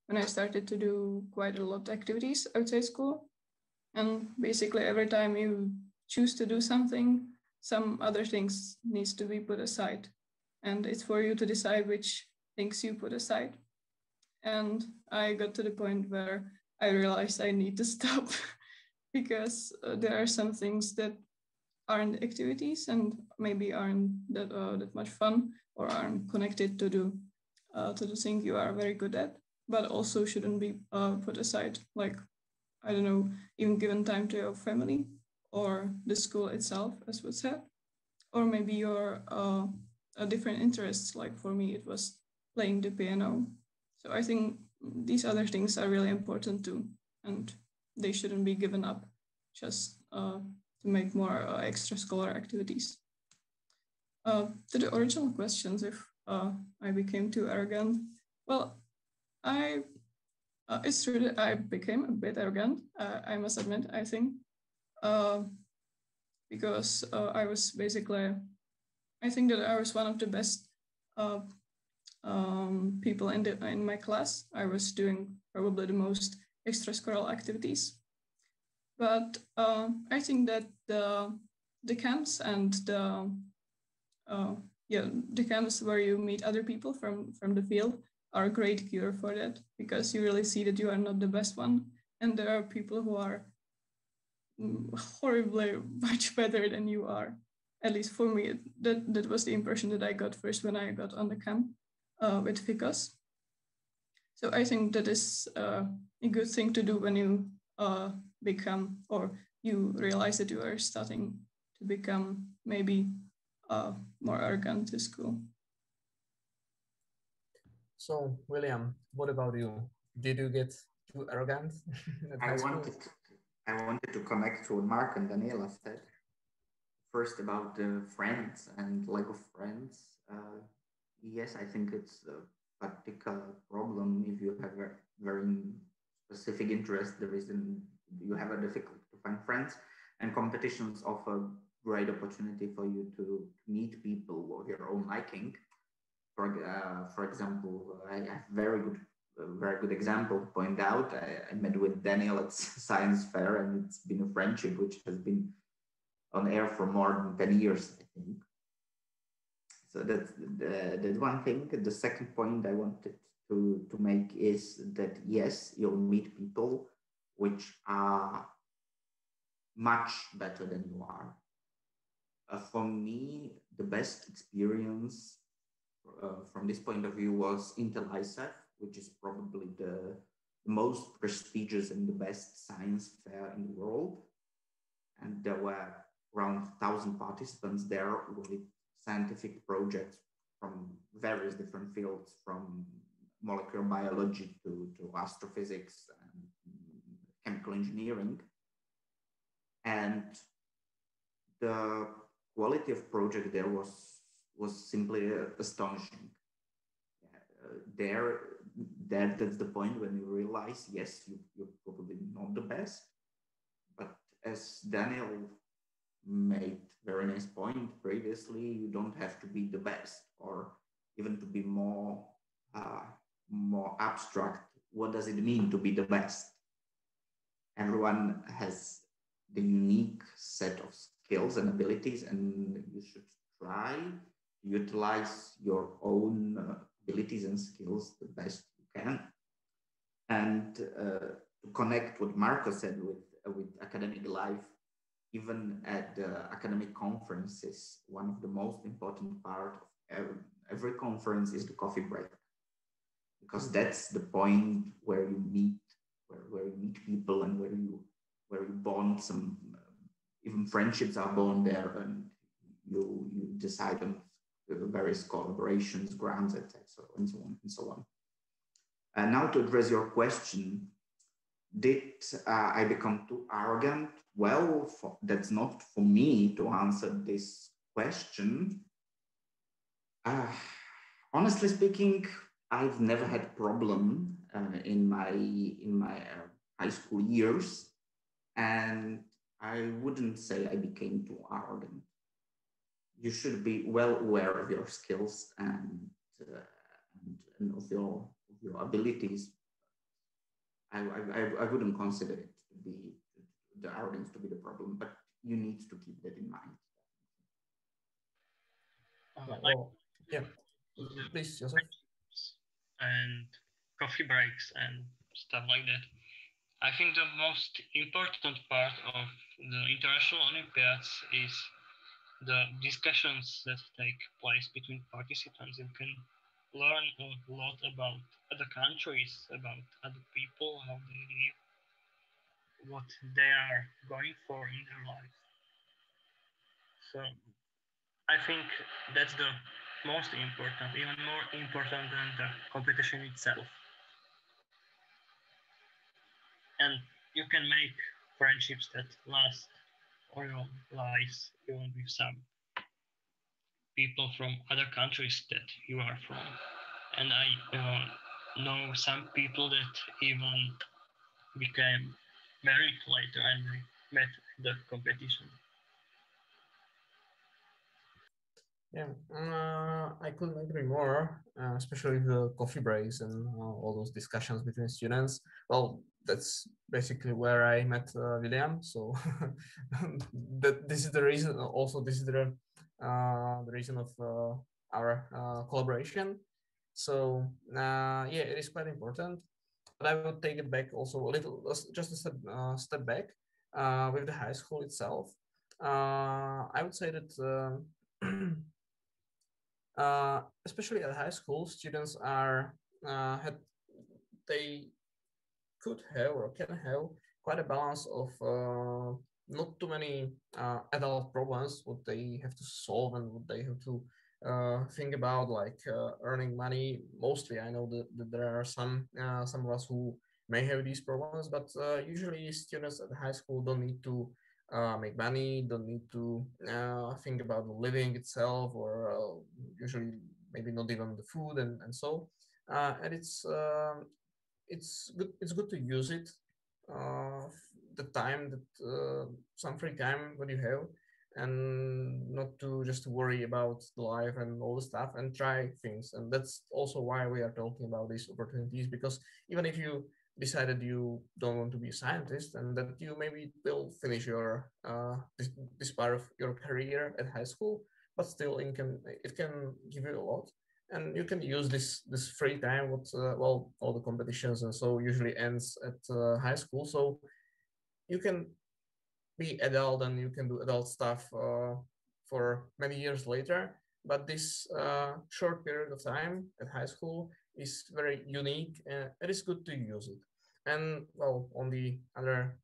when I started to do quite a lot of activities outside school. And basically every time you choose to do something, some other things needs to be put aside. And it's for you to decide which things you put aside. And I got to the point where I realized I need to stop because there are some things that aren't activities and maybe aren't that much fun or aren't connected to the thing you are very good at, but also shouldn't be put aside. Like, I don't know, even given time to your family or the school itself, as was said, or maybe your different interests. Like for me, it was playing the piano. So I think these other things are really important too, and they shouldn't be given up just to make more extracurricular activities. To the original questions, if I became too arrogant, well, it's true that I became a bit arrogant, I must admit, I think, because I was basically, I think that I was one of the best people in my class. I was doing probably the most extracurricular activities. But I think that the camps and the camps where you meet other people from the field are a great cure for that, because you really see that you are not the best one, and there are people who are horribly much better than you are. At least for me, that was the impression that I got first when I got on the camp with FYKOS. So I think that is a good thing to do when you become, or you realize that you are starting to become maybe more arrogant to school. So, William, what about you? Did you get too arrogant at high school? I wanted to connect to what Mark and Daniela said. First about the friends and lack of friends. Yes, I think it's a particular problem if you have a very specific interest. You have a difficult to find friends, and competitions offer great opportunity for you to meet people of your own liking. For example, I have very good example to point out. I met with Daniel at science fair, and it's been a friendship which has been on air for more than 10 years, I think. So that's one thing. The second point I wanted to make is that yes, you'll meet people which are much better than you are. For me, the best experience from this point of view was IntelliSEF, which is probably the most prestigious and the best science fair in the world. And there were around 1,000 participants there with scientific projects from various different fields, from molecular biology to astrophysics and chemical engineering. And the quality of project there was simply astonishing. That's the point when you realize, yes, you're probably not the best, but as Daniel made very nice point previously, you don't have to be the best, or even to be more abstract. What does it mean to be the best? Everyone has the unique set of skills and abilities, and you should try to utilize your own abilities and skills the best you can. And to connect what Marco said with academic life, even at the academic conferences, one of the most important part of every conference is the coffee break. because that's the point where you meet, where you meet people, and where you bond. Some even friendships are born there, and you decide on various collaborations, grants, etc., and so on and so on. And now to address your question, did I become too arrogant? Well, that's not for me to answer this question. Honestly speaking, I've never had a problem in my high school years, and I wouldn't say I became too arrogant. You should be well aware of your skills and of your abilities. I wouldn't consider it to be the arrogance to be the problem, but you need to keep that in mind. Yeah, please, Joseph. And coffee breaks and stuff like that. I think the most important part of the International Olympiads is the discussions that take place between participants. You can learn a lot about other countries, about other people, how they live, what they are going for in their life. So I think that's the most important, even more important than the competition itself. And you can make friendships that last all your lives, even with some people from other countries that you are from. And I know some people that even became married later and they met the competition. Yeah, I couldn't agree more, especially the coffee breaks and all those discussions between students. Well, that's basically where I met William. So this is the reason. Also, this is the reason of our collaboration. So yeah, it is quite important. But I would take it back also a little, just a step back with the high school itself. I would say that. Especially at high school, students are they could have or can have quite a balance of not too many adult problems what they have to solve and what they have to think about, like earning money. Mostly, I know that there are some of us who may have these problems, but usually students at high school don't need to make money, don't need to think about the living itself, or usually maybe not even the food and so. And it's good to use it, the time that some free time what you have, and not to just worry about the life and all the stuff, and try things. And that's also why we are talking about these opportunities, because even if you decided you don't want to be a scientist, and that you maybe will finish your this part of your career at high school, but still it can give you a lot, and you can use this free time with well, all the competitions and so usually ends at high school. So you can be adult and you can do adult stuff for many years later, but this short period of time at high school is very unique, and it is good to use it. And well, on the other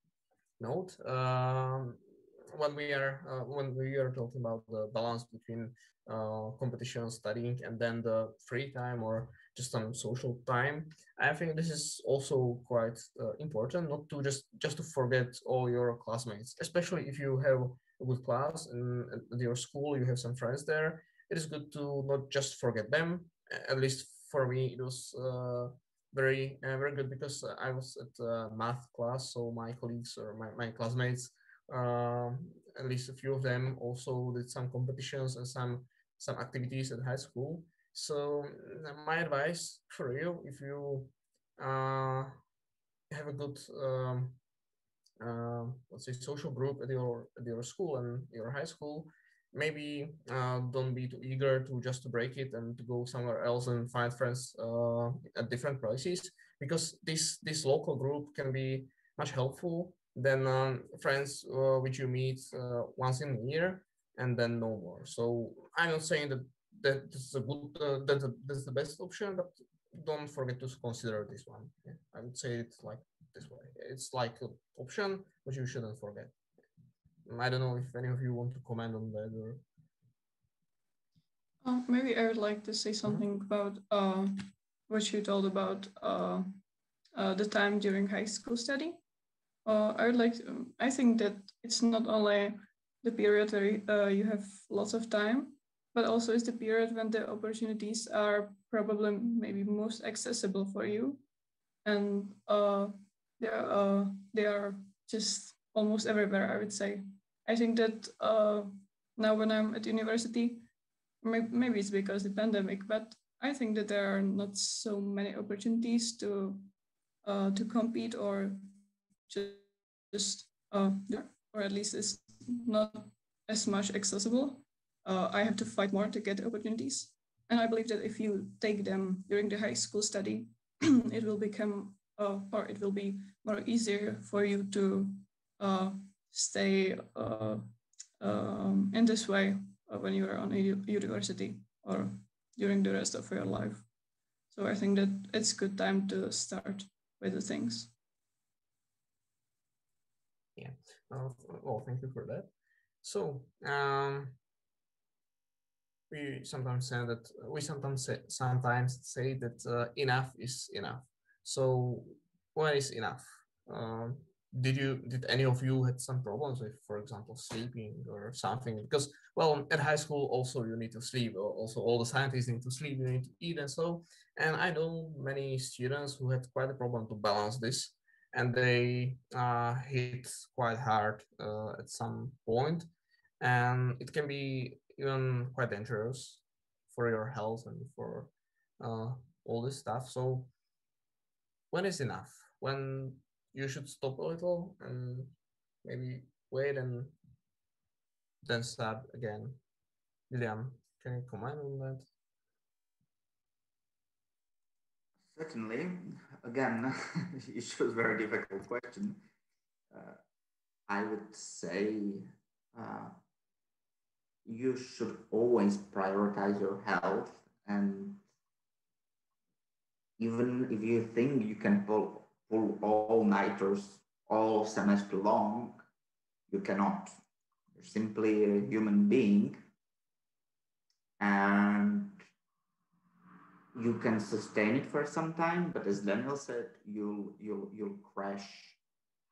note, when we are talking about the balance between competition, studying, and then the free time or just some social time, I think this is also quite important, not to just to forget all your classmates, especially if you have a good class and at your school you have some friends there. It is good to not just forget them. At least for me, it was very good, because I was at math class, so my colleagues or my classmates, at least a few of them, also did some competitions and some activities at high school. So my advice for you, if you have a good let's say social group at your school and your high school, maybe don't be too eager to just to break it and to go somewhere else and find friends at different places, because this local group can be much helpful than friends which you meet once in a year and then no more. So I'm not saying that that's a good that's the best option, but don't forget to consider this one. Yeah? I would say it like this way. It's like an option, but you shouldn't forget. I don't know if any of you want to comment on that or. Maybe I would like to say something about what you told about the time during high school study. I would like to, I think that it's not only the period where you have lots of time, but also it's the period when the opportunities are probably maybe most accessible for you, and they are just almost everywhere, I would say. I think that now when I'm at university, maybe it's because the pandemic, but I think that there are not so many opportunities to compete or just or at least it's not as much accessible. I have to fight more to get the opportunities, and I believe that if you take them during the high school study, it will become or it will be more easier for you to stay in this way when you are on a university or during the rest of your life. So I think that it's good time to start with the things. Yeah. Well, thank you for that. So we sometimes say that enough is enough. So what is enough? Did any of you had some problems with, for example, sleeping or something? Because, well, at high school also you need to sleep. Also, all the scientists need to sleep. You need to eat, and so. And I know many students who had quite a problem to balance this, and they hit quite hard at some point, and it can be even quite dangerous for your health and for all this stuff. So, when is enough? When you should stop a little and maybe wait and then start again. William, can you comment on that? Certainly. Again, it shows a very difficult question. I would say you should always prioritize your health, and even if you think you can pull all-nighters all semester long, you cannot. You're simply a human being, and you can sustain it for some time, but as Daniel said, you'll crash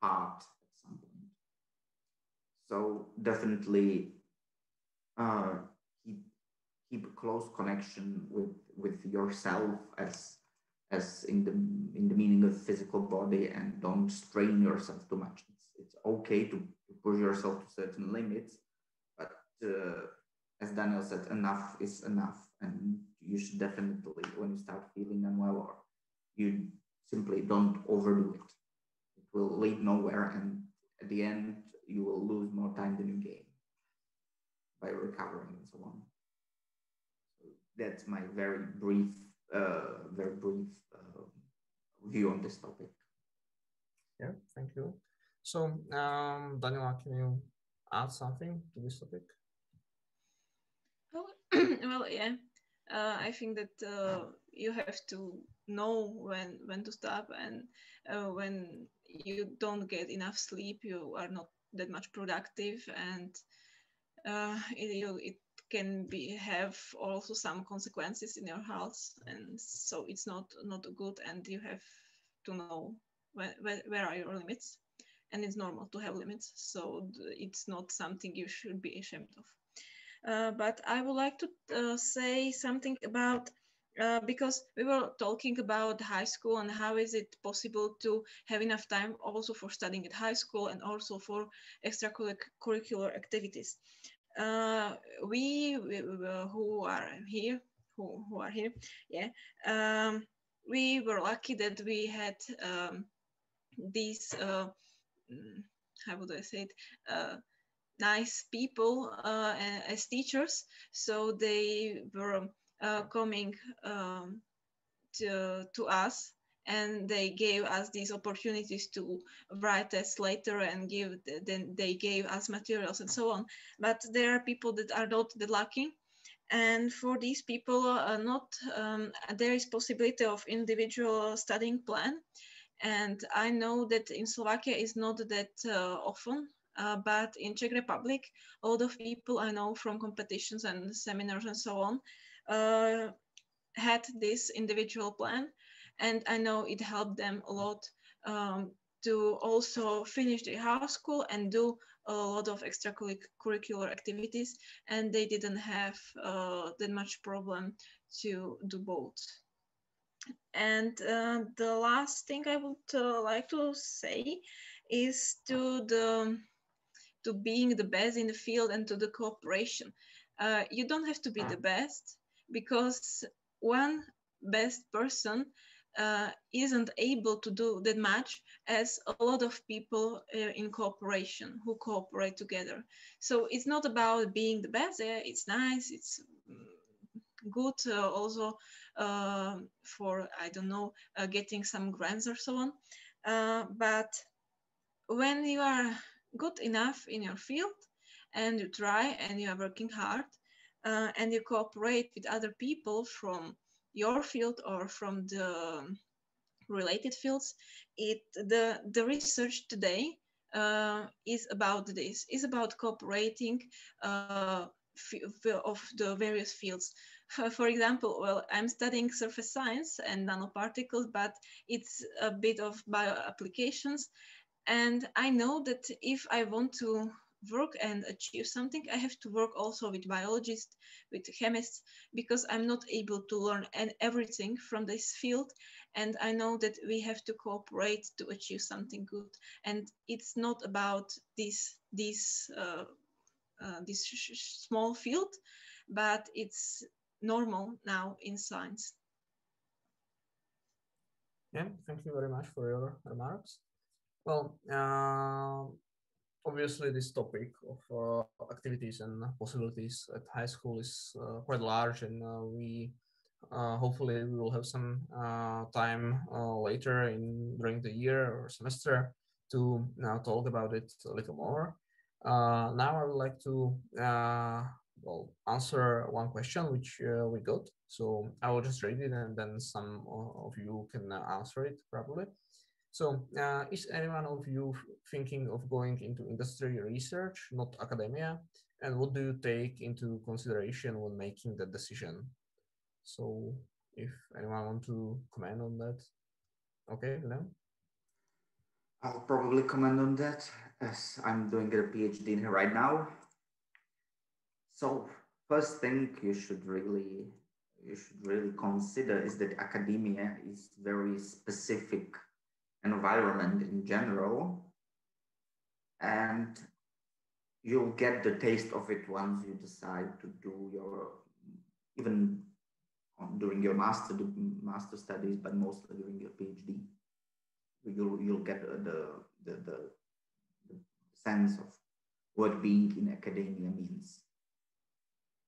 hard at some point. So definitely keep a close connection with yourself as in the meaning of physical body, and don't strain yourself too much. It's okay to push yourself to certain limits, but as Daniel said, enough is enough, and you should definitely, when you start feeling unwell, or you simply don't overdo it. It will lead nowhere, and at the end, you will lose more time than you gain by recovering and so on. So that's my very brief view on this topic. Yeah, thank you. So, Daniela, can you add something to this topic? Well, yeah. I think that you have to know when to stop, and when you don't get enough sleep, you are not that much productive, and it can have also some consequences in your health, and so it's not good, and you have to know where are your limits, and it's normal to have limits, so it's not something you should be ashamed of. But I would like to say something about, because we were talking about high school and how is it possible to have enough time also for studying at high school and also for extracurricular activities. We who are here, yeah, we were lucky that we had these, how would I say it, nice people as teachers, so they were coming to us, and they gave us these opportunities to write tests later, and then they gave us materials and so on. But there are people that are not that lucky, And for these people, there is possibility of individual studying plan. And I know that in Slovakia is not that often, but in Czech Republic, a lot of people I know from competitions and seminars and so on had this individual plan. And I know it helped them a lot to also finish their house school and do a lot of extracurricular activities. And they didn't have that much problem to do both. And the last thing I would like to say is to being the best in the field and to the cooperation. You don't have to be the best, because one best person isn't able to do that much as a lot of people in cooperation who cooperate together. So it's not about being the best. It's nice. It's good also for, I don't know, getting some grants or so on. But when you are good enough in your field and you try and you are working hard and you cooperate with other people from your field or from the related fields, the research today is about this, is about cooperating of the various fields. For example, well, I'm studying surface science and nanoparticles, but it's a bit of bioapplications. And I know that if I want to work and achieve something, I have to work also with biologists, with chemists, because I'm not able to learn everything from this field. And I know that we have to cooperate to achieve something good. And it's not about this small field, but it's normal now in science. Yeah, thank you very much for your remarks. Well, obviously this topic of activities and possibilities at high school is quite large, and we hopefully we will have some time later during the year or semester to talk about it a little more. Now I would like to answer one question which we got. So I will just read it, and then some of you can answer it probably. So is anyone of you thinking of going into industry research, not academia? And what do you take into consideration when making that decision? So if anyone want to comment on that. Okay, Leon? I'll probably comment on that, as I'm doing a PhD right now. So first thing you should really consider is that academia is very specific environment in general, and you'll get the taste of it once you decide to do your, even during your master studies, but mostly during your PhD. You'll get the sense of what being in academia means.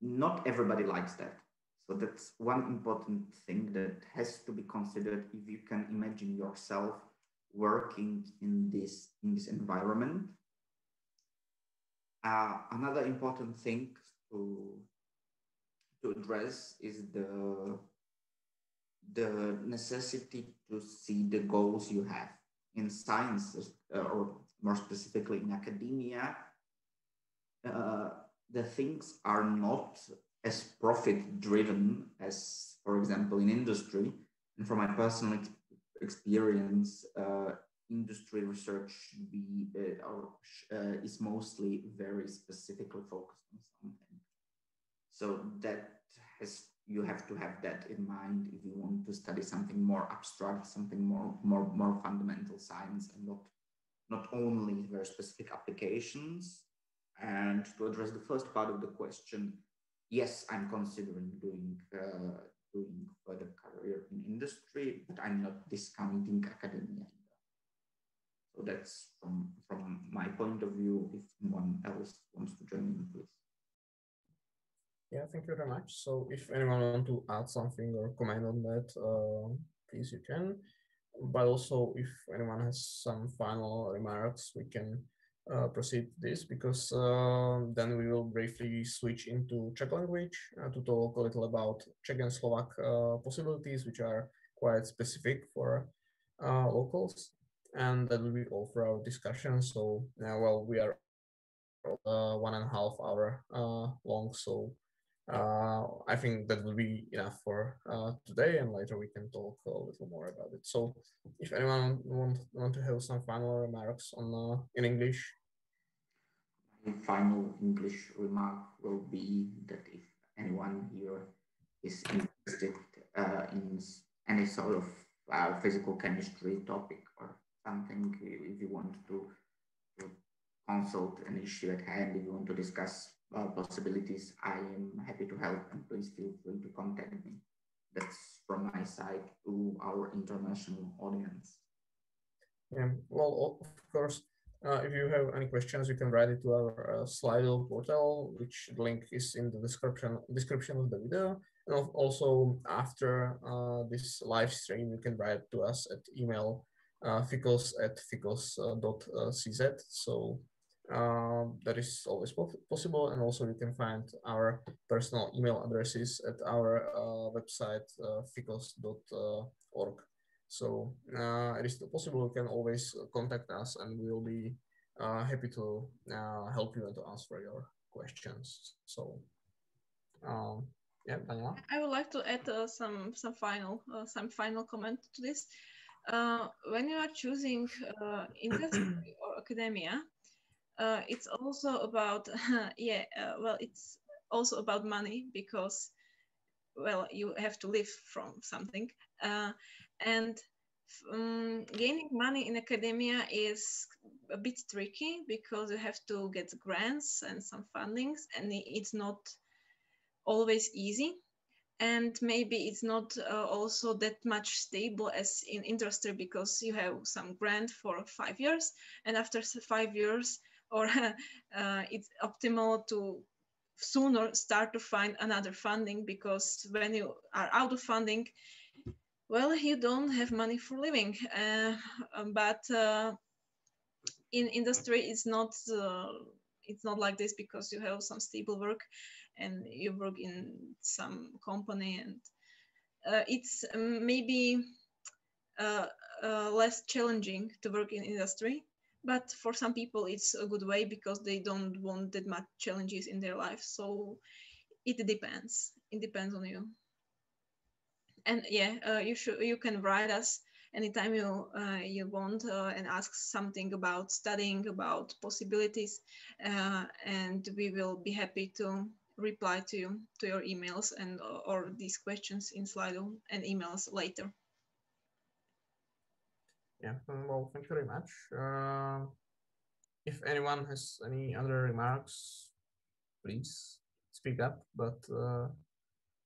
Not everybody likes that. So that's one important thing that has to be considered if you can imagine yourself working in this environment. Another important thing to address is the necessity to see the goals you have in science, or more specifically in academia. The things are not as profit driven as, for example, in industry. And from my personal experience, industry research should be is mostly very specifically focused on something. So you have to have that in mind if you want to study something more abstract, something more fundamental science, and not only very specific applications. And to address the first part of the question, yes, I'm considering doing further career in industry, but I'm not discounting academia either. So that's from my point of view. If anyone else wants to join in, please. Yeah, thank you very much. So if anyone wants to add something or comment on that, please you can. But also if anyone has some final remarks, we can proceed this, because then we will briefly switch into Czech language to talk a little about Czech and Slovak possibilities, which are quite specific for locals. And that will be all for our discussion. So well, we are 1.5 hour long, so I think that will be enough for today, and later we can talk a little more about it. So if anyone want to have some final remarks on in English. My final English remark will be that if anyone here is interested in any sort of physical chemistry topic or something, if you want to consult an issue at hand, if you want to discuss possibilities, I am happy to help, and please feel free to contact me. That's from my side to our international audience. Yeah, well, of course, if you have any questions, you can write it to our Slido portal, which link is in the description of the video. And also after this live stream, you can write to us at email FYKOS@fykos.cz. So that is always possible. And also you can find our personal email addresses at our website, fykos.org. So it is still possible. You can always contact us, and we will be happy to help you and to answer your questions. So yeah, Daniela? I would like to add some final comment to this. When you are choosing industry or academia, it's also about well, it's also about money, because well, you have to live from something, and gaining money in academia is a bit tricky, because you have to get grants and some fundings, and it's not always easy, and maybe it's not also that much stable as in industry, because you have some grant for 5 years, and after 5 years, or it's optimal to sooner start to find another funding, because when you are out of funding, well, you don't have money for living. But in industry, it's not like this, because you have some stable work and you work in some company, and it's maybe less challenging to work in industry. But for some people, it's a good way, because they don't want that much challenges in their life. So it depends. It depends on you. And yeah, you can write us anytime you want and ask something about studying, about possibilities, and we will be happy to reply to you, to your emails and or these questions in Slido and emails later. Yeah, well, thank you very much. If anyone has any other remarks, please speak up. But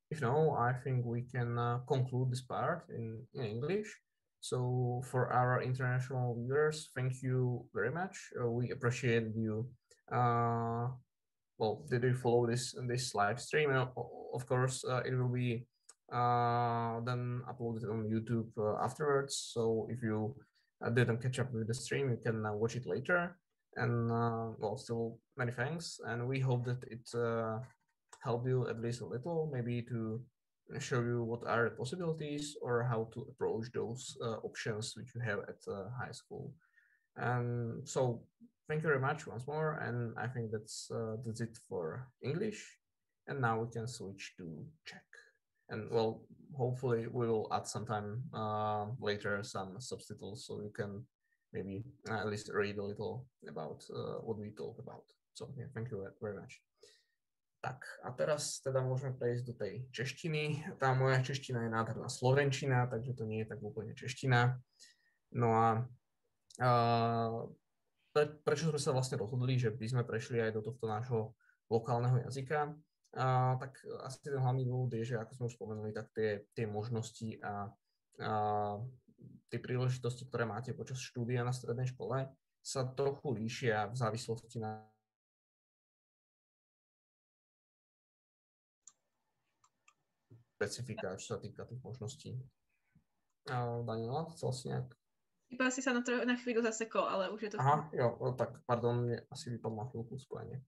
if no, I think we can conclude this part in English. So for our international viewers, thank you very much. We appreciate you. Well, did you follow this live stream? And of course, it will be then uploaded on YouTube afterwards. So if you didn't catch up with the stream, you can watch it later. And well, still many thanks, and we hope that it helped you at least a little, maybe to show you what are the possibilities or how to approach those options which you have at high school. And so thank you very much once more, and I think that's it for English. And now we can switch to Czech. And well, hopefully we will add sometime later some subtitles, so you can maybe at least read a little about what we talked about. So yeah, thank you very much. Tak a teraz teda môžeme prejsť do tej češtiny. Tá moja čeština je nádherná slovenčina, takže to nie je tak úplne čeština. No a prečo sme sa vlastne rozhodli, že by sme prešli aj do tohto nášho lokálneho jazyka, tak asi ten hlavný dôvod je, že ako sme už spomenuli, tak tie možnosti a tie príležitosti, ktoré máte počas štúdia na strednej škole, sa trochu líšia v závislosti na špecifika, čo sa týka tých možností. Daniela, chcel si nejak Iba si sa na chvíľu zasekol, ale už je to... Aha, jo, tak pardon, mne asi vypadlo na chvíľku spojenie.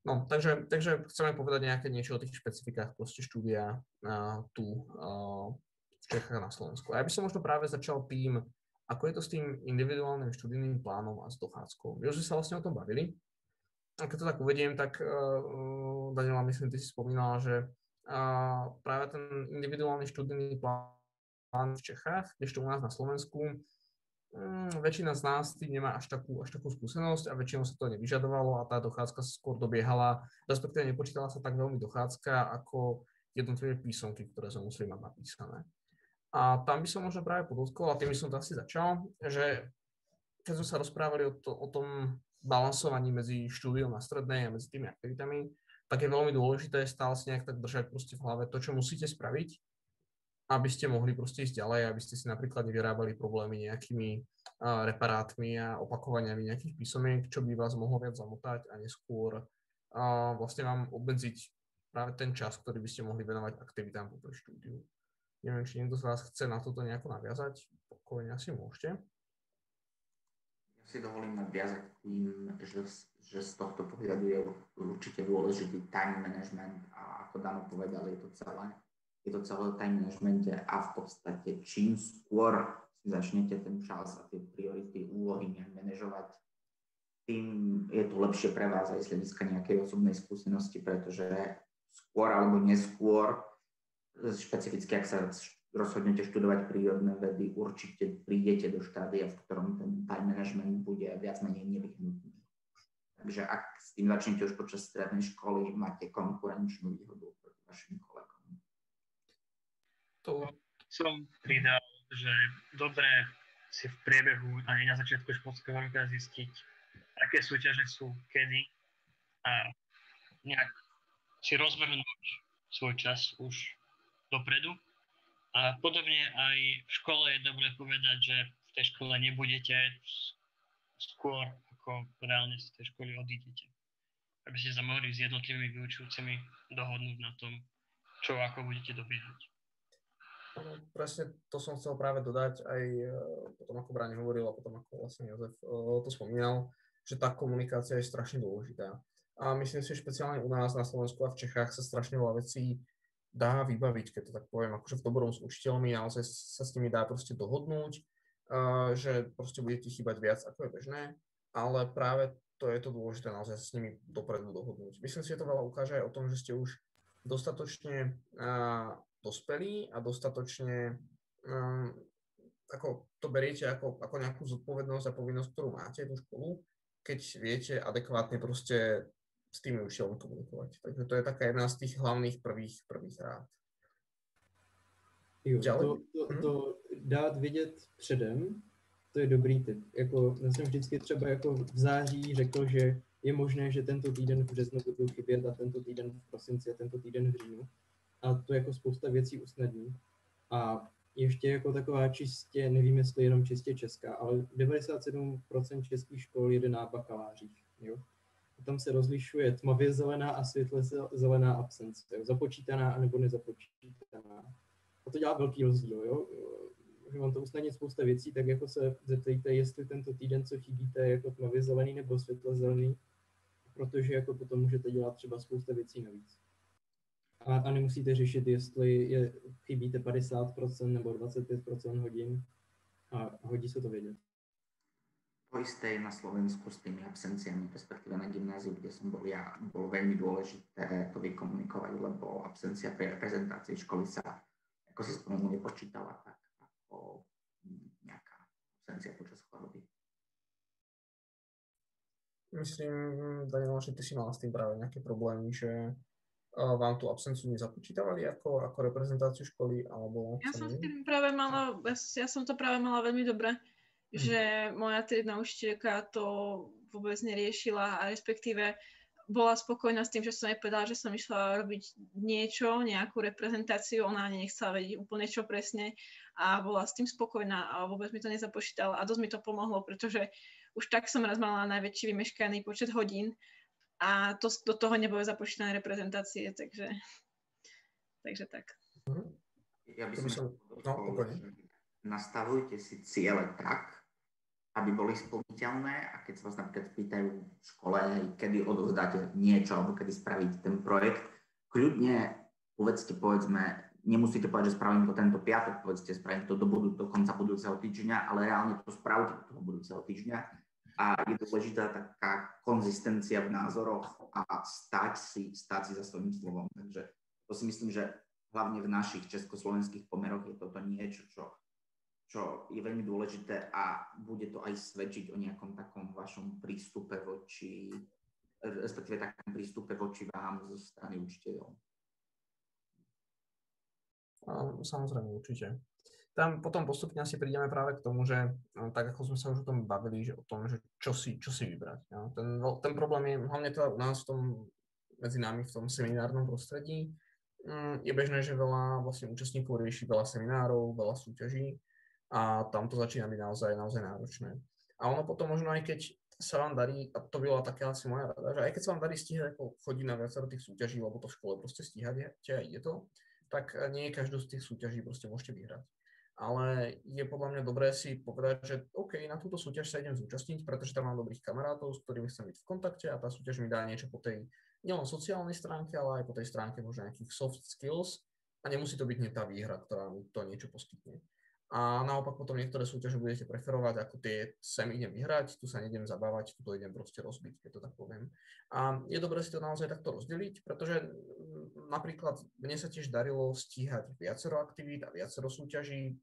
No, takže chceme povedať nejaké niečo o tých špecifikách proste štúdia tu v Čechách na Slovensku. A ja by som možno práve začal tým, ako je to s tým individuálnym študijným plánom a s dochádzkou. My už sme sa vlastne o tom bavili. A keď to tak uvediem, tak Daniela, myslím, ty si spomínala, že práve ten individuálny študijný plán v Čechách, ešte u nás na Slovensku, väčšina z nás tým nemá až takú skúsenosť a väčšinou sa to nevyžadovalo a tá dochádzka skôr dobiehala, respektíve nepočítala sa tak veľmi dochádzka ako jednotlivé písomky, ktoré sme museli mať napísané. A tam by som možno práve podotkol, a tým by som to asi začal, že keď sme sa rozprávali o tom balansovaní medzi štúdiom na strednej a medzi tými aktivitami, tak je veľmi dôležité stále si nejak tak držať proste v hlave to, čo musíte spraviť, aby ste mohli proste ísť ďalej, aby ste si napríklad nevyrábali problémy nejakými reparátmi a opakovaniami nejakých písomiek, čo by vás mohlo viac zamotať a neskôr vlastne vám obmedziť práve ten čas, ktorý by ste mohli venovať aktivitám popri štúdiu. Neviem, či niekto z vás chce na toto nejako naviazať, pokojne asi môžete. Ja si dovolím nadviazať tým, že z tohto pohľadu je určite dôležitý time management a ako Dano povedal, je to celé o time managemente a v podstate čím skôr si začnete ten čas a tie priority, úlohy nejak manažovať, tým je to lepšie pre vás aj z hľadiska nejakej osobnej skúsenosti, pretože skôr alebo neskôr, špecificky ak sa rozhodnete študovať prírodné vedy, určite prídete do štádia, v ktorom ten time management bude viac menej nevyhnutný. Takže ak s tým začnete už počas strednej školy, máte konkurenčnú výhodu proti vašim kolegom. To som pridal, že dobre si v priebehu aj na začiatku školského roka zistiť, aké súťaže sú kedy a nejak si rozvrhnúť svoj čas už dopredu. A podobne aj v škole je dobre povedať, že v tej škole nebudete skôr, ako reálne z tej školy odídete. Aby ste sa mohli s jednotlivými vyučujúcimi dohodnúť na tom, čo ako budete dobiehať. Presne to som chcel práve dodať aj potom, ako Braň hovoril a potom, ako vlastne Jozef to spomínal, že tá komunikácia je strašne dôležitá. A myslím si, že špeciálne u nás na Slovensku a v Čechách sa strašne veľa vecí dá vybaviť, keď to tak poviem, akože v dobrom s učiteľmi, naozaj sa s nimi dá proste dohodnúť, že proste budete chýbať viac, ako je bežné, ale práve to je to dôležité, naozaj sa s nimi dopredu dohodnúť. Myslím si, že to veľa ukáže aj o tom, že ste už dostatočne dospelí a dostatočne ako to beriete ako nejakú zodpovednosť a povinnosť, ktorú máte tú školu, keď viete adekvátne proste s tými učiteľmi komunikovať. Takže to je taká jedna z tých hlavných prvých rád. Jo, to dát vědět předem, to je dobrý tip. Jako, já jsem vždycky třeba jako v září řekl, že je možné, že tento týden v březnu budu chybět a tento týden v prosinci a tento týden v říjnu. A to jako spousta věcí usnadní. A ještě jako taková čistě, nevím, jestli jenom čistě česká, ale 97% českých škol jede na bakalářích. Jo? A tam se rozlišuje tmavě zelená a světle zelená absence. Jo? Započítaná anebo nezapočítaná. A to dělá velký rozdíl. Jo? Že vám to usnadnit spousta věcí, tak jako se zeptejte, jestli tento týden, co chybíte, jako tmavě zelený nebo světle zelený, protože jako potom můžete dělat třeba spousta věcí navíc. A nemusíte řešit, jestli chybíte 50% nebo 25% hodin a hodí se to vědět. To isté je na Slovensku s tými absenciami, respektíve na gymnáziu, kde som bol ja, bolo veľmi dôležité to vykomunikovať, lebo absencia pri reprezentácii školy sa, ako si spomenul, nepočítala tak ako nejaká absencia počas choroby. Myslím, Daniel, že ty si mal s tým práve nejaké problémy, že vám tú absenciu nezapočítavali ako reprezentáciu školy, alebo... Ja som to práve mala veľmi dobre, že moja triedna učiteľka to vôbec neriešila a respektíve bola spokojná s tým, že som jej povedala, že som išla robiť niečo, nejakú reprezentáciu, ona ani nechcela vedieť úplne čo presne a bola s tým spokojná a vôbec mi to nezapočítala a dosť mi to pomohlo, pretože už tak som raz mala najväčší vymeškaný počet hodín a to, do toho nebolo započítané reprezentácie, takže tak. Ja by som povedal, že nastavujte si ciele tak, aby boli splniteľné, a keď sa vás napríklad pýtajú v škole, kedy odovzdáte niečo alebo kedy spravíte ten projekt, kľudne povedzme, nemusíte povedať, že spravím to tento piatok, povedzte, spravím to do konca budúceho týždňa, ale reálne to spravte do toho budúceho týždňa. A je dôležitá taká konzistencia v názoroch a stáť si za svojím slovom. Takže to si myslím, že hlavne v našich československých pomeroch je toto niečo, čo je veľmi dôležité a bude to aj svedčiť o nejakom takom vašom prístupe voči, respektíve takom prístupe voči vám zo strany učiteľov. Samozrejme, určite. Tam potom postupne asi prídeme práve k tomu, že tak ako sme sa už o tom bavili, že o tom, že čo si vybrať. Ja. Ten problém je hlavne teda u nás medzi nami v tom seminárnom prostredí. Je bežné, že veľa vlastne účastníkov rieši veľa seminárov, veľa súťaží a tam to začína byť naozaj náročné. A ono potom možno aj keď sa vám darí, a to bola taká asi moja rada, že aj keď sa vám darí stíhať ako chodiť na viacero tých súťaží, lebo to v škole proste stíhať a ide to, tak nie každú z tých súťaží proste môžete vyhrať. Ale je podľa mňa dobré si povedať, že OK, na túto súťaž sa idem zúčastniť, pretože tam mám dobrých kamarátov, s ktorými chcem byť v kontakte a tá súťaž mi dá niečo po tej nielen sociálnej stránke, ale aj po tej stránke možno nejakých soft skills a nemusí to byť hneď tá výhra, ktorá mi to niečo poskytne. A naopak potom niektoré súťaže budete preferovať, ako tie sem idem vyhrať, tu sa nejdem zabávať, tu to idem proste rozbiť, keď to tak poviem. A je dobré si to naozaj takto rozdeliť, pretože napríklad mne sa tiež darilo stíhať viacero aktivít a viacero súťaží,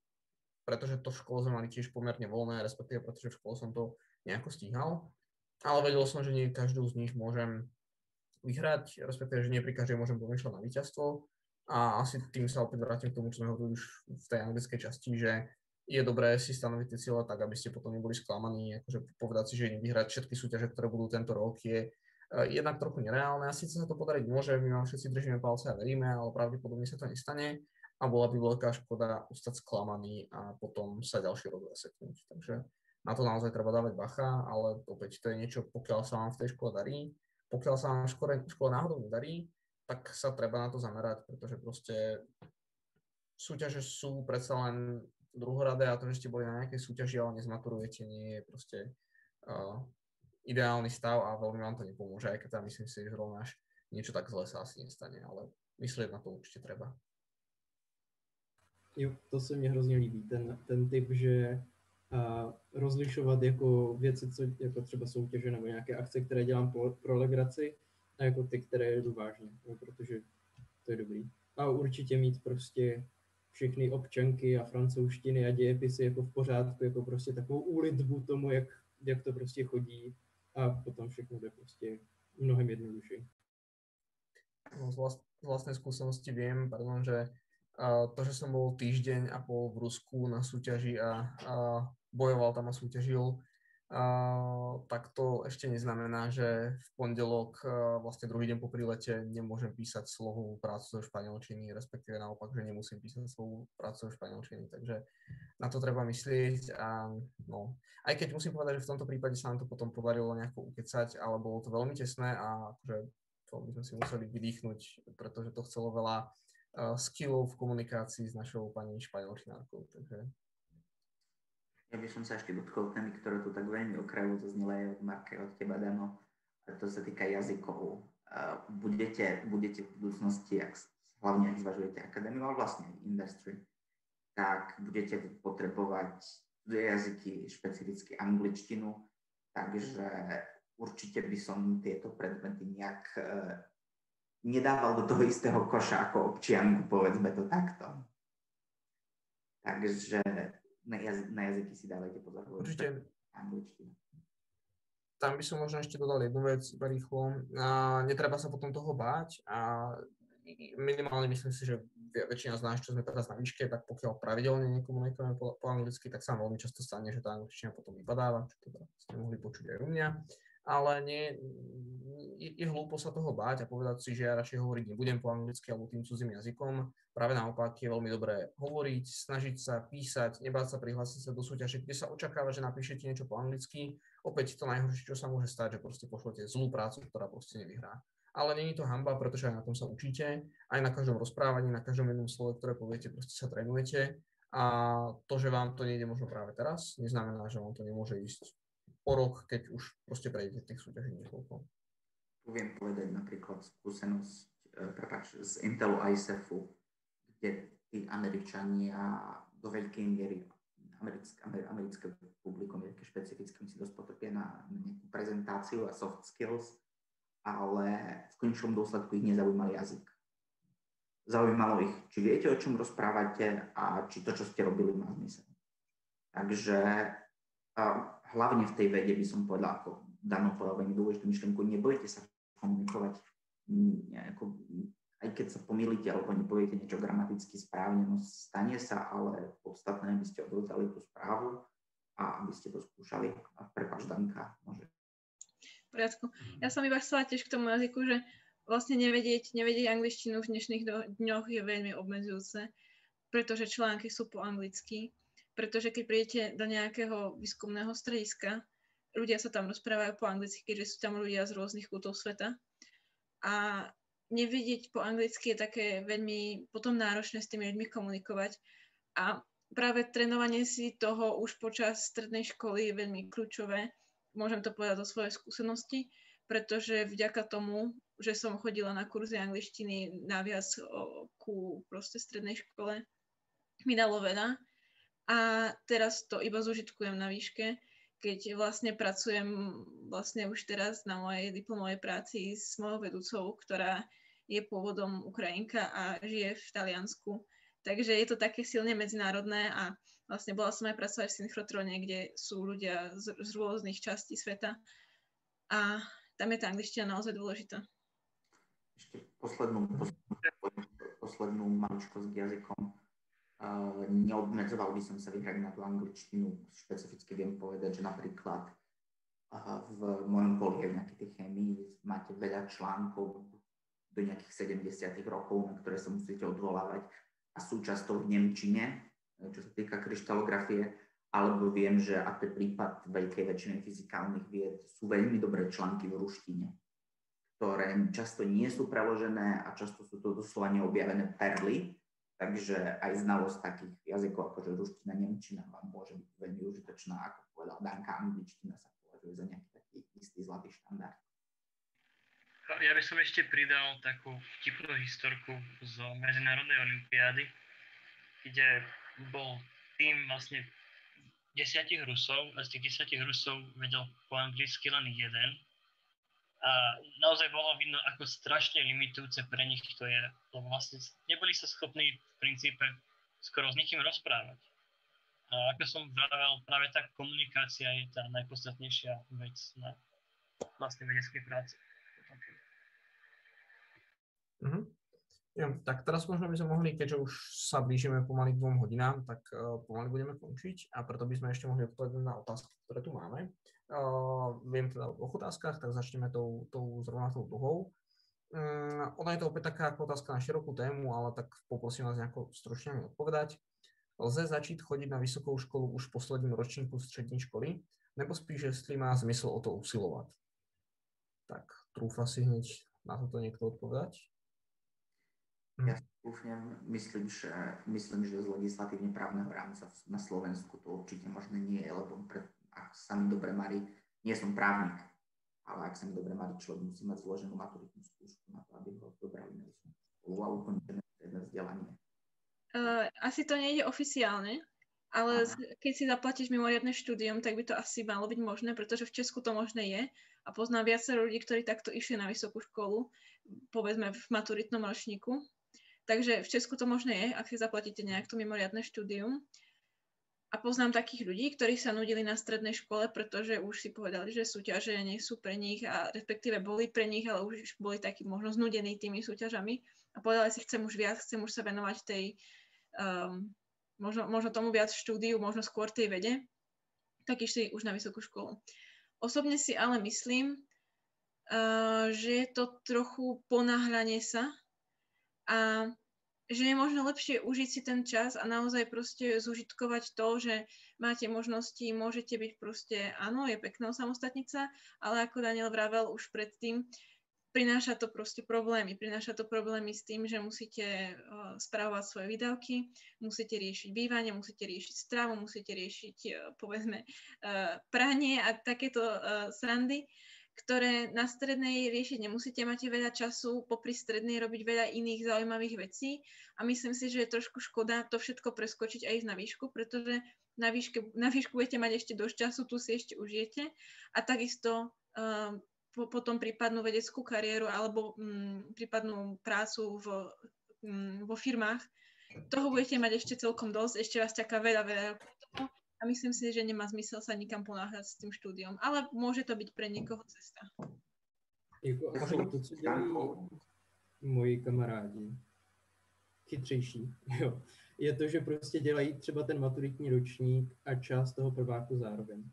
pretože to v škole sme mali tiež pomerne voľné, respektíve pretože v škole som to nejako stíhal. Ale vedel som, že nie každú z nich môžem vyhrať, respektíve, že nie pri každej môžem pomýšľať na víťazstvo. A asi tým sa opäť vrátim k tomu, čo sme hovorili už v tej anglickej časti, že je dobré si stanoviť tie cieľe tak, aby ste potom neboli sklamaní, akože povedať si, že idem vyhrať všetky súťaže, ktoré budú tento rok, je jednak trochu nereálne. A síce sa to podariť môže, my vám všetci držíme palce a veríme, ale pravdepodobne sa to nestane a bola by veľká škoda ostať sklamaný a potom sa ďalší rok zaseknúť. Takže na to naozaj treba dávať bacha, ale opäť to je niečo, pokiaľ sa vám v tej škole darí, pokiaľ sa vám v škole náhodou nedarí, tak sa treba na to zamerať, pretože proste súťaže sú predsa len druhoradé a to, že ste boli na nejakej súťaži, ale nezmaturujete, nie je proste ideálny stav a veľmi vám to nepomôže, aj keď tam myslím si, že rovnáš niečo tak zle sa asi nestane, ale myslieť na to určite treba. Jo, to se mně hrozně líbí, ten typ, že rozlišovat jako věci, co, jako třeba soutěže nebo nějaké akce, které dělám pro legraci, a jako ty, které jdu vážně, protože to je dobrý. A určitě mít prostě všechny občanky a francouzštiny a dějepisy jako v pořádku, jako prostě takovou úlitbu tomu, jak to prostě chodí a potom všechno jde prostě mnohem jednodušeji. No, z vlastnej skúsenosti viem, že to, že som bol týždeň a pol v Rusku na súťaži a bojoval tam a súťažil, tak to ešte neznamená, že v pondelok, vlastne druhý deň po prílete, nemôžem písať slohovú prácu zo španielčiny, respektíve naopak, že nemusím písať slohovú prácu zo španielčiny. Takže na to treba myslieť a no, aj keď musím povedať, že v tomto prípade sa nám to potom podarilo nejako ukecať, ale bolo to veľmi tesné a akože to by sme si museli vydýchnuť, pretože to chcelo veľa skillov v komunikácii s našou pani španielčinárkou. Takže... Ja by som sa ešte dotkol témy, ktoré tu tak veľmi okrajovo zaznela aj od Marka, od teba, Dano. To sa týka jazykov. Budete v budúcnosti, hlavne ak zvažujete akadémiu, ale vlastne industry, tak budete potrebovať jazyky, špecificky angličtinu, takže určite by som tieto predmety nejak nedával do toho istého koša ako občianku, povedzme to takto. Takže na jazyky si dávajte pozor. Určite. Angličtina. Tam by som možno ešte dodal jednu vec iba rýchlo. Netreba sa potom toho báť a minimálne myslím si, že väčšina z nás, čo sme teraz na výške, tak pokiaľ pravidelne nekomunikujeme po anglicky, tak sa veľmi často stane, že tá angličtina potom vypadáva, čo teda ste mohli počuť aj u mňa. Ale je hlúpo sa toho báť a povedať si, že ja radšej hovoriť nebudem po anglicky alebo tým cudzým jazykom. Práve naopak je veľmi dobré hovoriť, snažiť sa písať, nebáť sa prihlásiť sa do súťaže, kde sa očakáva, že napíšete niečo po anglicky. Opäť to najhoršie, čo sa môže stať, že proste pošlete zlú prácu, ktorá proste nevyhrá. Ale nie je to hanba, pretože aj na tom sa učíte, aj na každom rozprávaní, na každom jednom slove, ktoré poviete, proste sa trénujete A to, že vám to nejde možno práve teraz, neznamená, že vám to nemôže ísť po rok, keď už proste prejdete tých súťaží niekoľko. Viem povedať napríklad skúsenosť z Intelu ISEFu, kde tí Američania do veľkej miery, americké publikum je také špecifické, my si dosť potrpia na nejakú prezentáciu a soft skills, ale v konečnom dôsledku ich nezaujímal jazyk. Zaujímalo ich, či viete, o čom rozprávate a či to, čo ste robili, má zmysel. Takže hlavne v tej vede by som povedal, ako Dano povedal veľmi dôležitú myšlienku, nebojte sa komunikovať, aj keď sa pomýlite alebo nepoviete niečo gramaticky správne, no stane sa, ale podstatné, aby ste odovzdali tú správu a aby ste to skúšali. A prepáč, Danka, môže. V poriadku. Ja som iba chcela tiež k tomu jazyku, že vlastne nevedieť angličtinu v dnešných dňoch je veľmi obmedzujúce, pretože články sú po anglicky, pretože keď prídete do nejakého výskumného strediska, ľudia sa tam rozprávajú po anglicky, keďže sú tam ľudia z rôznych kútov sveta. A nevedieť po anglicky je také veľmi potom náročné s tými ľuďmi komunikovať. A práve trénovanie si toho už počas strednej školy je veľmi kľúčové. Môžem to povedať zo svojej skúsenosti, pretože vďaka tomu, že som chodila na kurzy angličtiny naviac ku proste strednej škole, mi dalo veľa. A teraz to iba zužitkujem na výške, keď vlastne pracujem vlastne už teraz na mojej diplomovej práci s mojou vedúcou, ktorá je pôvodom Ukrajinka a žije v Taliansku. Takže je to také silne medzinárodné a vlastne bola som aj pracovať v synchrotrone, kde sú ľudia z rôznych častí sveta a tam je tá angličtina naozaj dôležitá. Ešte poslednú maličkosť k jazykom. Neobmedzoval by som sa vyhrať na tú angličtinu. Špecificky viem povedať, že napríklad v mojom poli v nejakej tej chémii máte veľa článkov do nejakých 70 rokov, na ktoré sa musíte odvolávať a sú často v nemčine, čo sa týka kryštalografie, alebo viem, že a to je prípad veľkej väčšiny fyzikálnych vied, sú veľmi dobré články v ruštine, ktoré často nie sú preložené a často sú to doslova neobjavené perly, takže aj znalosť takých jazykov ako že ruština, nemčina vám môže byť veľmi užitočná, ako povedal Danka, angličtina sa považuje za nejaký taký istý zlatý štandard. Ja by som ešte pridal takú vtipnú historku z medzinárodnej olympiády, kde bol tým vlastne 10 Rusov a z tých 10 Rusov vedel po anglicky len jeden. A naozaj bolo vidno, ako strašne limitujúce pre nich to je, lebo vlastne neboli sa schopní v princípe skoro s nikým rozprávať. A ako som vravel, práve tá komunikácia je tá najpodstatnejšia vec na vlastne vedeckej práci. Ja, tak teraz možno by sme mohli, keďže už sa blížime pomaly k 2 hodinám, tak pomaly budeme končiť a preto by sme ešte mohli odpovedať na otázky, ktoré tu máme. Viem teda o 2 otázkach, tak začneme zrovna tou druhou. Ona je to opäť taká ako otázka na širokú tému, ale tak poprosím vás nejako stručne mi odpovedať. Lze začít chodiť na vysokou školu už v posledním ročníku střední školy, nebo spíš, jestli má zmysl o to usilovat? Tak trúfa si hneď na toto niekto odpovedať? Ja skúfne myslím, že z legislatívne právneho rámca na Slovensku to určite možné nie je, lebo ak sa mi dobre marí, nie som právnik, ale ak sa mi dobre marí, človek musí mať zloženú maturitnú skúšku na to, aby ho dobrali na vysokú školu a ukončené stredné vzdelanie. Asi to nejde oficiálne, ale keď si zaplatíš mimoriadne štúdium, tak by to asi malo byť možné, pretože v Česku to možné je a poznám viacero ľudí, ktorí takto išli na vysokú školu, povedzme v maturitnom ročníku. Takže v Česku to možné je, ak si zaplatíte nejak to mimoriadne štúdium. A poznám takých ľudí, ktorí sa nudili na strednej škole, pretože už si povedali, že súťaže nie sú pre nich a respektíve boli pre nich, ale už boli takí možno znudení tými súťažami a povedali si, chcem už viac, chcem už sa venovať tej, možno tomu viac štúdiu, možno skôr tej vede, tak išli už na vysokú školu. Osobne si ale myslím, že je to trochu ponáhľanie sa a že je možno lepšie užiť si ten čas a naozaj proste zužitkovať to, že máte možnosti, môžete byť proste, áno, je pekné osamostatniť sa, ale ako Daniel vravel už predtým, prináša to proste problémy. Prináša to problémy s tým, že musíte spravovať svoje výdavky, musíte riešiť bývanie, musíte riešiť stravu, musíte riešiť, povedzme, pranie a takéto srandy, ktoré na strednej riešiť nemusíte, máte veľa času popri strednej robiť veľa iných zaujímavých vecí a myslím si, že je trošku škoda to všetko preskočiť aj ísť na výšku, pretože na výšku budete mať ešte dosť času, tu si ešte užijete a takisto potom prípadnú vedeckú kariéru alebo prípadnú prácu vo firmách. Toho budete mať ešte celkom dosť, ešte vás čaká veľa toho a myslím si, že nemá zmysel sa nikam ponáhľať s tým štúdiom, ale môže to byť pre niekoho cesta. Jako asi to, co dělají moji kamarádi, chytřejší, jo, je to, že prostě dělají třeba ten maturitní ročník a část toho prváku zároveň.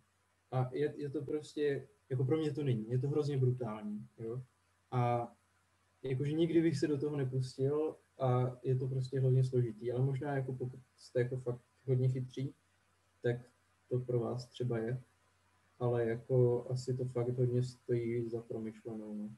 A je to prostě, jako pro mě to není, je to hrozně brutální, jo. A jakože nikdy bych se do toho nepustil a je to prostě hodně složitý, ale možná jako pokud jste jako fakt hodně chytří, tak to pro vás třeba je, ale jako asi to fakt hodně stojí za promyšlenou. No.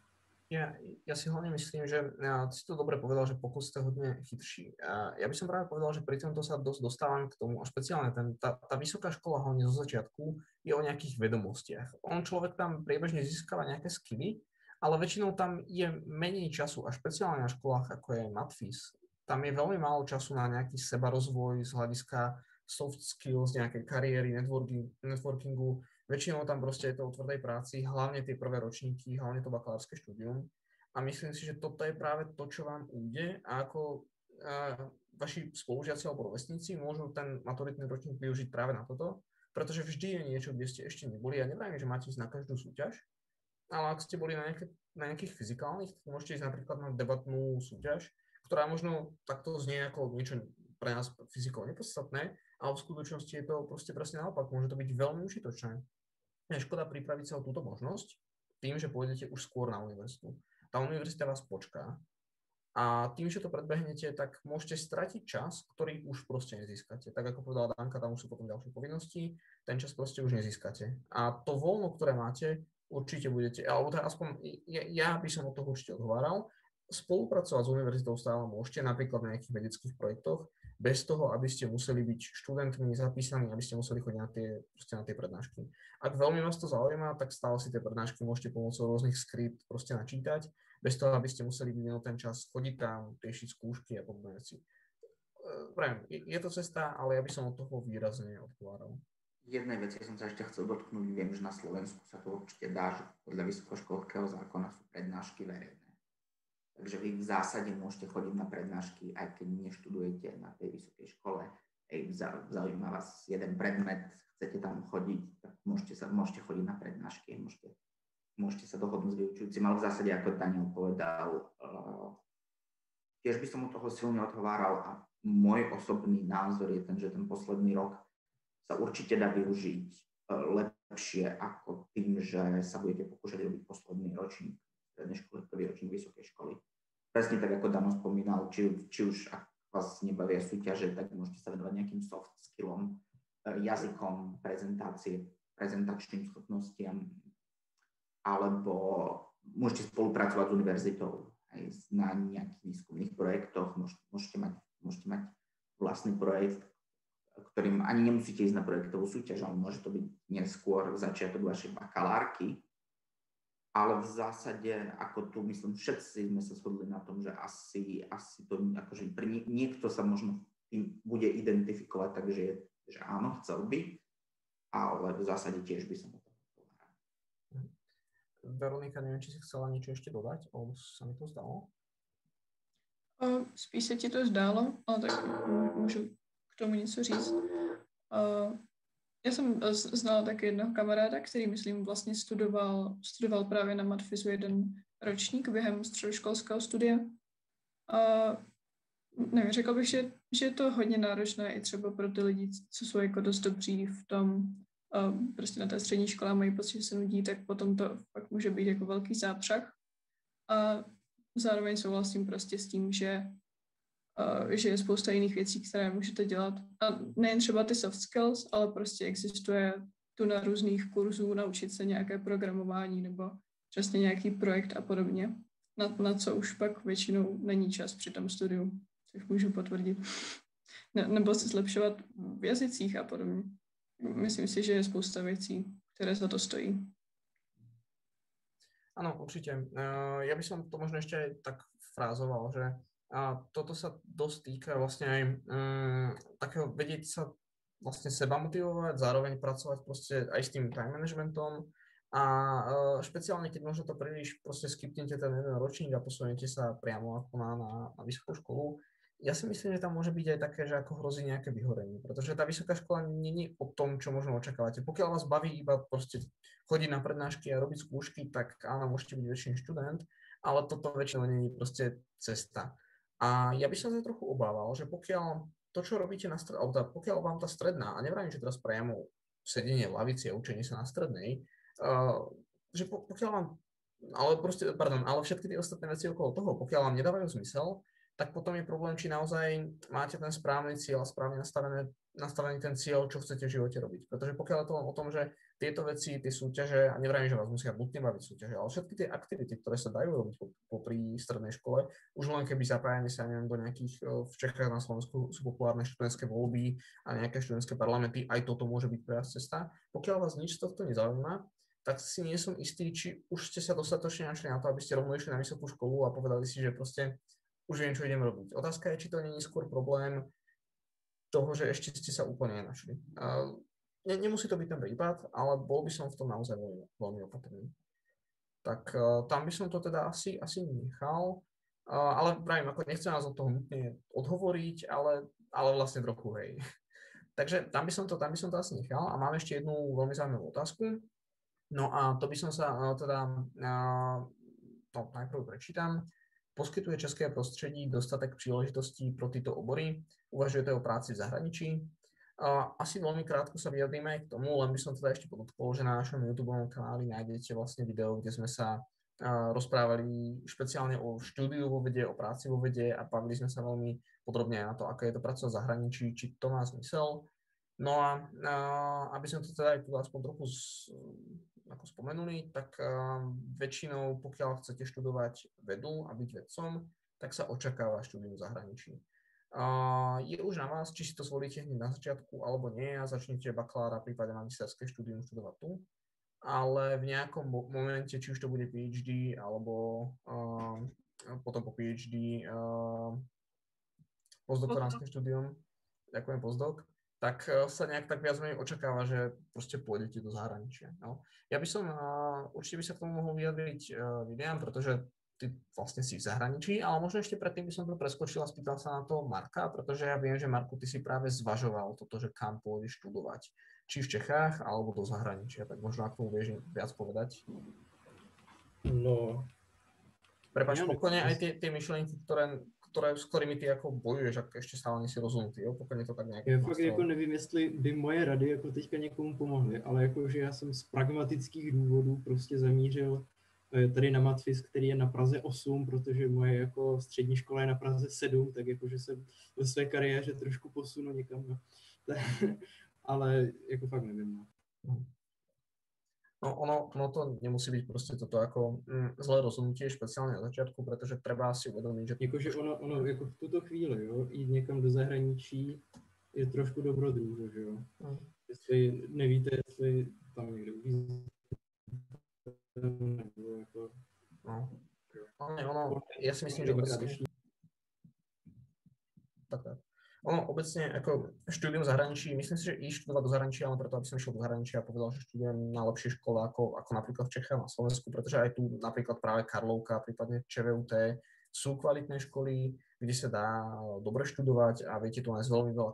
Ja si hlavne myslím, že si to dobre povedal, že pokud ste hodne chytší. Ja by som práve povedal, že pri tomto sa dosť dostávam k tomu, a špeciálne tá vysoká škola hlavne zo začiatku je o nejakých vedomostiach. Človek tam priebežne získava nejaké skilly, ale väčšinou tam je menej času a špeciálne na školách, ako je matfis. Tam je veľmi málo času na nejaký sebarozvoj z hľadiska soft skills, nejakej kariéry, networkingu. Väčšinou tam proste je to o tvrdej práci, hlavne tie prvé ročníky, hlavne to bakalárske štúdium. A myslím si, že toto je práve to, čo vám ujde a ako vaši spolužiaci alebo rovesníci môžu ten maturitný ročník využiť práve na toto, pretože vždy je niečo, kde ste ešte neboli. Ja neviem, že máte ísť na každú súťaž, ale ak ste boli na nejakých fyzikálnych, tak môžete ísť napríklad na debatnú súťaž, ktorá možno takto znie ako niečo pre nás fyzikov nepodstatné, ale v skutočnosti je to proste presne naopak. Môže to byť veľmi užitočné. Je škoda pripraviť sa o túto možnosť tým, že pôjdete už skôr na univerzitu. Tá univerzita vás počká a tým, že to predbehnete, tak môžete stratiť čas, ktorý už proste nezískate. Tak ako povedala Danka, tam už sú potom ďalšie povinnosti, ten čas proste už nezískate. A to voľno, ktoré máte, určite budete, alebo teda aspoň ja by som od toho určite odhováral, spolupracovať s univerzitou stále môžete, napríklad na nejakých vedeckých projektoch, bez toho, aby ste museli byť študentmi zapísaní, aby ste museli chodiť na tie prednášky. Ak veľmi vás to zaujíma, tak stále si tie prednášky môžete pomocou rôznych skript proste načítať, bez toho, aby ste museli vyvinúť ten čas chodiť tam, riešiť skúšky a podobné veci. Je to cesta, ale ja by som od toho výrazne odhováral. Jednej veci som sa ešte chcel dotknúť, viem, že na Slovensku sa to určite dá, že podľa vysokoškolského zákona sú prednášky verejné. Takže vy v zásade môžete chodiť na prednášky, aj keď neštudujete na tej vysokej škole. Zaujíma vás jeden predmet, chcete tam chodiť, tak môžete chodiť na prednášky, môžete sa dohodnúť s vyučujúcim, ale v zásade, ako Daniel povedal, tiež by som od toho silne odhováral a môj osobný názor je ten, že ten posledný rok sa určite dá využiť lepšie ako tým, že sa budete pokúšať robiť posledný ročník strednej školy, prvý ročník vysokej školy. Presne tak, ako Dano spomínal, či už ak vás nebavia súťaže, tak môžete sa venovať nejakým soft skillom, jazykom, prezentačným schopnostiam, alebo môžete spolupracovať s univerzitou aj na nejakých výskumných projektoch, môžete mať vlastný projekt, ktorým ani nemusíte ísť na projektovú súťaž, ale môže to byť neskôr začiatok vašej bakalárky. Ale v zásade, ako tu myslím, všetci sme sa shodli na tom, že asi to, akože niekto sa možno tým bude identifikovať, takže že áno, chcel by, ale v zásade tiež by som o tom povedal. Veronika, neviem, či si chcela niečo ešte dodať, alebo sa mi to zdalo? Spíš se ti to zdálo, ale tak můžu k tomu něco říct. Já jsem znala taky jednoho kamaráda, který, myslím, vlastně studoval právě na matfizu jeden ročník během středoškolského studia. A nevím, řekla bych, že je to hodně náročné i třeba pro ty lidi, co jsou jako dost dobří v tom, prostě na té střední škole mají pocit, že se nudí, tak potom to fakt může být jako velký zápřah. A zároveň souhlasím prostě s tím, že je spousta jiných věcí, které můžete dělat. A nejen třeba ty soft skills, ale prostě existuje tu na různých kurzů naučit se nějaké programování nebo přesně nějaký projekt a podobně. na co už pak většinou není čas při tom studiu, což můžu potvrdit. Nebo se zlepšovat v jazycích a podobně. Myslím si, že je spousta věcí, které za to stojí. Áno, určite. Ja by som to možno ešte aj tak frázoval, že toto sa dosť týka vlastne aj takého vedieť sa vlastne seba motivovať, zároveň pracovať proste aj s tým time managementom a špeciálne, keď možno to príliš proste skipnete ten jeden ročník a posuniete sa priamo ako na vysokú školu. Ja si myslím, že tam môže byť aj také, že ako hrozí nejaké vyhorenie, pretože tá vysoká škola nie je o tom, čo možno očakávate. Pokiaľ vás baví iba proste chodiť na prednášky a robiť skúšky, tak áno, môžete byť väčší študent, ale toto väčšinou nie je proste cesta. A ja by som sa trochu obával, že pokiaľ to, čo robíte na strednej, pokiaľ vám tá stredná, a nevravím, že teraz priamo sedenie v lavici a učenie sa na strednej, že pokiaľ vám, ale všetky tie ostatné veci okolo toho, pokiaľ vám nedávajú zmysel, tak potom je problém, či naozaj máte ten správny cieľ a správne nastavený ten cieľ, čo chcete v živote robiť. Pretože pokiaľ je to len o tom, že tieto veci, tie súťaže, a nevravím, že vás musia nutne baviť súťaže, ale všetky tie aktivity, ktoré sa dajú robiť popri strednej škole, už len keby zapájanie sa, neviem, do nejakých, v Čechách na Slovensku sú populárne študentské voľby a nejaké študentské parlamenty, aj toto môže byť pre vás cesta. Pokiaľ vás nič z tohto nezaujíma, tak si nie som istý, či už ste sa dostatočne našli na to, aby ste rovno išli na vysokú školu a povedali si, že proste už viem, čo idem robiť. Otázka je, či to nie je skôr problém toho, že ešte ste sa úplne nenašli. Nemusí to byť ten prípad, ale bol by som v tom naozaj veľmi opatrný. Tak tam by som to teda asi nechal, ale pravím, ako nechcem nás od toho nutne odhovoriť, ale vlastne trochu, hej. Takže tam by som to asi nechal a mám ešte jednu veľmi zaujímavú otázku. No a to by som sa to najprv prečítam. Poskytuje české prostředí dostatek příležitostí pro tyto obory? Uvažujete o práci v zahraničí? Asi veľmi krátko sa vyjadríme aj k tomu, len by som teda ešte podotkol, že na našom YouTube kanáli nájdete vlastne video, kde sme sa rozprávali špeciálne o štúdiu vo vede, o práci vo vede a bavili sme sa veľmi podrobne aj na to, aké je to pracovať v zahraničí, či to má zmysel. No a aby sme to teda aj tu aspoň trochu ako spomenuli, tak väčšinou, pokiaľ chcete študovať vedu a byť vedcom, tak sa očakáva štúdium v zahraničí. Je už na vás, či si to zvolíte hneď na začiatku alebo nie a začnete bakalára, prípadne magisterské štúdium študovať tu, ale v nejakom momente, či už to bude PhD alebo potom po PhD postdoktoránske štúdium, ďakujem postdoc, tak sa nejak tak viac menej očakáva, že proste pôjdete do zahraničia. No. Ja by som, určite by sa k tomu mohol vyjadriť Vivian, pretože ty vlastne si v zahraničí, ale možno ešte predtým by som to preskočil a spýtal sa na to Marka, pretože ja viem, že Marku, ty si práve zvažoval toto, že kam pôjdeš študovať. Či v Čechách, alebo do zahraničia, tak možno ak tomu vieš viac povedať. No. Prepáč, pokojne aj tie myšlenky, s ktorými ty jako bojuješ, ak ještě stále nejsi rozhodnutý, jo? Pokud je to tak nějak. Já fakt jako nevím, jestli by moje rady jako teďka někomu pomohly, ale jakože já jsem z pragmatických důvodů prostě zamířil tady na matfisk, který je na Praze 8, protože moje jako střední škola je na Praze 7, tak jakože se ve své kariéře trošku posunu někam. No. Ale jako fakt nevím. No ono to nemusí byť proste toto ako zlé rozhodnutie, špeciálne na začiatku, pretože treba si uvedomiť, že... Jakože ono jako v tuto chvíli, jo, jít někam do zahraničí je trošku dobrodruh, že jo. Jestli nevíte, jestli tam někde uvízíte, nebo jako... No, ja si myslím, že obecne... Tak. Ono obecne ako štúdium v zahraničí, myslím si, že ísť študovať do zahraničia, ale preto, aby som išiel do zahraničia a povedal, že študujem na lepšej škole ako napríklad v Čechách na Slovensku, pretože aj tu napríklad práve Karlovka, prípadne ČVUT sú kvalitné školy, kde sa dá dobre študovať a viete tu nájsť veľmi veľa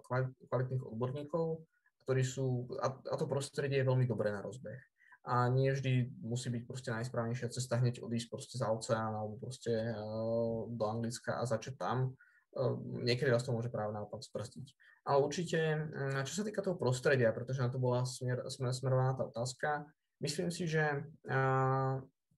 kvalitných odborníkov, ktorí sú, a to prostredie je veľmi dobré na rozbeh. A nie vždy musí byť proste najsprávnejšia cesta hneď odísť proste za oceán alebo proste do Anglicka a začať tam. Niekedy vás to môže práve naopak sprzdiť. Ale určite, čo sa týka toho prostredia, pretože na to bola smerovaná tá otázka, myslím si, že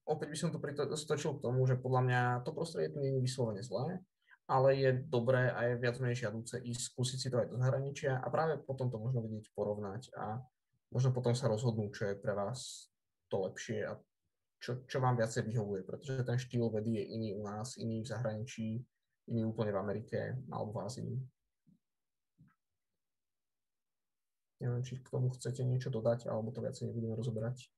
opäť by som to stočil k tomu, že podľa mňa to prostredie tu nie je vyslovene zlé, ale je dobré a je viac menej žiaduce ísť skúsiť si to aj do zahraničia a práve potom to možno vedieť porovnať a možno potom sa rozhodnúť, čo je pre vás to lepšie a čo vám viacej vyhovuje, pretože ten štýl vedy je iný u nás, iný v zahraničí, iný úplne v Amerike alebo v Ázii. Neviem, či k tomu chcete niečo dodať, alebo to viacej nebudeme rozoberať.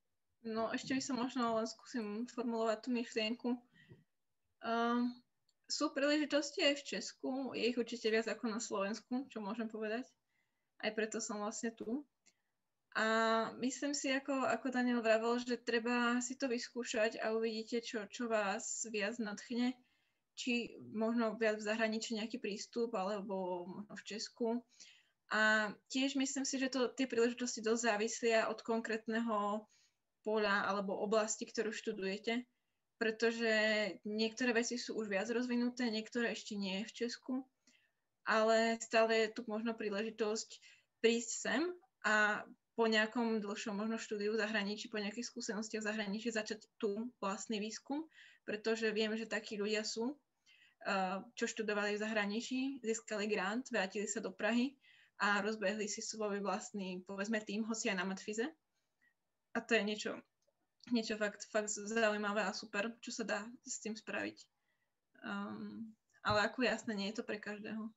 No, ešte by som možno len skúsim formulovať tú myšlienku. Sú príležitosti aj v Česku, je ich určite viac ako na Slovensku, čo môžem povedať. Aj preto som vlastne tu. A myslím si, ako Daniel vravel, že treba si to vyskúšať a uvidíte, čo vás viac nadchne. Či možno viac v zahraničí nejaký prístup, alebo možno v Česku. A tiež myslím si, že tie príležitosti dosť závisia od konkrétneho poľa alebo oblasti, ktorú študujete. Pretože niektoré veci sú už viac rozvinuté, niektoré ešte nie v Česku, ale stále je tu možno príležitosť prísť sem a po nejakom dlhšom možno štúdiu v zahraničí, po nejakých skúsenostiach v zahraničí začať tu vlastný výskum, pretože viem, že takí ľudia sú, čo študovali v zahraničí, získali grant, vrátili sa do Prahy a rozbehli si svoj vlastný, povedzme, tým, hoci aj na matfize. A to je niečo fakt zaujímavé a super, čo sa dá s tým spraviť. Ale ako jasné, nie je to pre každého.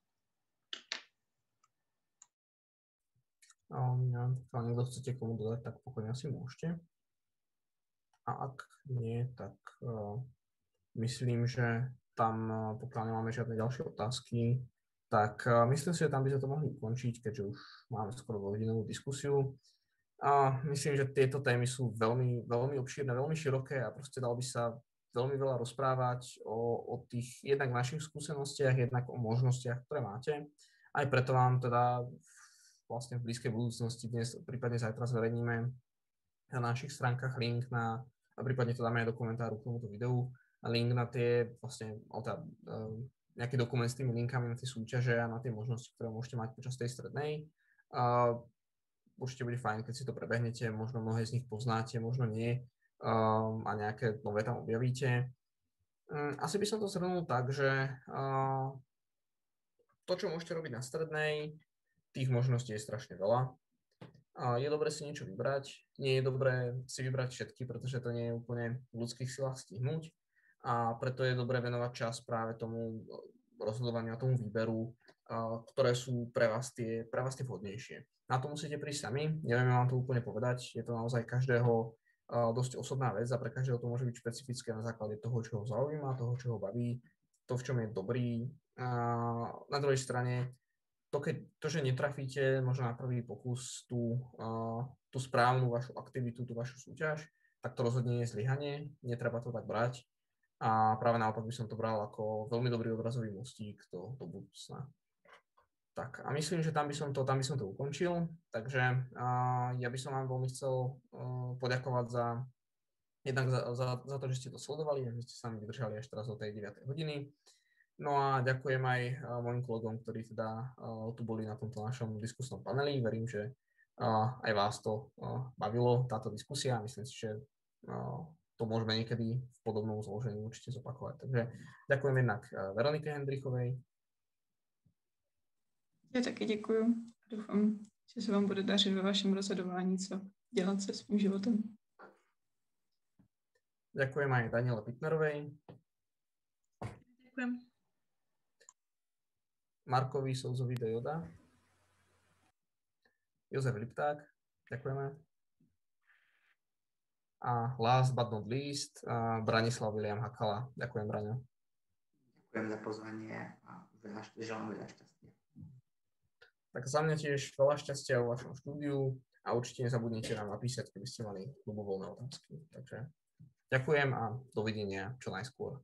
Ak niekto chcete komu dodať, tak pokojne asi môžete. A ak nie, tak myslím, že tam, pokiaľ nemáme žiadne ďalšie otázky, tak myslím si, že tam by sme to mohli ukončiť, keďže už máme skoro dvojhodinovú diskusiu. A myslím, že tieto témy sú veľmi, veľmi obšírne, veľmi široké a proste dalo by sa veľmi veľa rozprávať o tých jednak našich skúsenostiach, jednak o možnostiach, ktoré máte. Aj preto vám teda vlastne v blízkej budúcnosti dnes, prípadne zajtra zverejníme na našich stránkach link a prípadne to dáme aj do komentáru k tomuto videu, link na tie vlastne nejaký dokument s tými linkami na tie súťaže a na tie možnosti, ktoré môžete mať počas tej strednej. Určite bude fajn, keď si to prebehnete, možno mnohé z nich poznáte, možno nie a nejaké nové tam objavíte. Asi by som to zhrnul tak, že to, čo môžete robiť na strednej, tých možností je strašne veľa. Je dobré si niečo vybrať, nie je dobré si vybrať všetky, pretože to nie je úplne v ľudských silách stihnúť a preto je dobré venovať čas práve tomu rozhodovaniu a tomu výberu, ktoré sú pre vás tie vhodnejšie. Na to musíte prísť sami, nevieme vám to úplne povedať, je to naozaj každého dosť osobná vec a pre každého to môže byť špecifické na základe toho, čo ho zaujíma, toho, čo ho baví, to, v čom je dobrý. Na druhej strane, to, že netrafíte možno na prvý pokus tú správnu vašu aktivitu, tú vašu súťaž, tak to rozhodne nie je zlyhanie, netreba to tak brať a práve naopak by som to bral ako veľmi dobrý odrazový mostík do budúcna. Tak a myslím, že tam by som to ukončil, takže ja by som vám veľmi chcel poďakovať jednak za to, že ste to sledovali a že ste sa mi vydržali až teraz do tej 9. hodiny. No a ďakujem aj mojim kolegom, ktorí teda tu boli na tomto našom diskusnom paneli. Verím, že aj vás to bavilo, táto diskusia. Myslím si, že to môžeme niekedy v podobnom zložení určite zopakovať. Takže ďakujem jednak Veronike Hendrichovej. Já taky děkuju. Doufám, že se vám bude dařit ve vašem rozhodování, co dělat se svým životem. Ďakujem aj Daniele Pitnerovej. Ďakujem. Markovi Souzovi de Joda. Jozef Lipták. Ďakujeme. A last but not least, Branislav William Hakala. Ďakujem, Braňo. Ďakujem za pozvanie a želám veľa šťastia. Tak za mňa tiež veľa šťastia vo vašom štúdiu a určite nezabudnite nám napísať, keby ste mali ľubovoľné otázky. Takže ďakujem a dovidenia čo najskôr.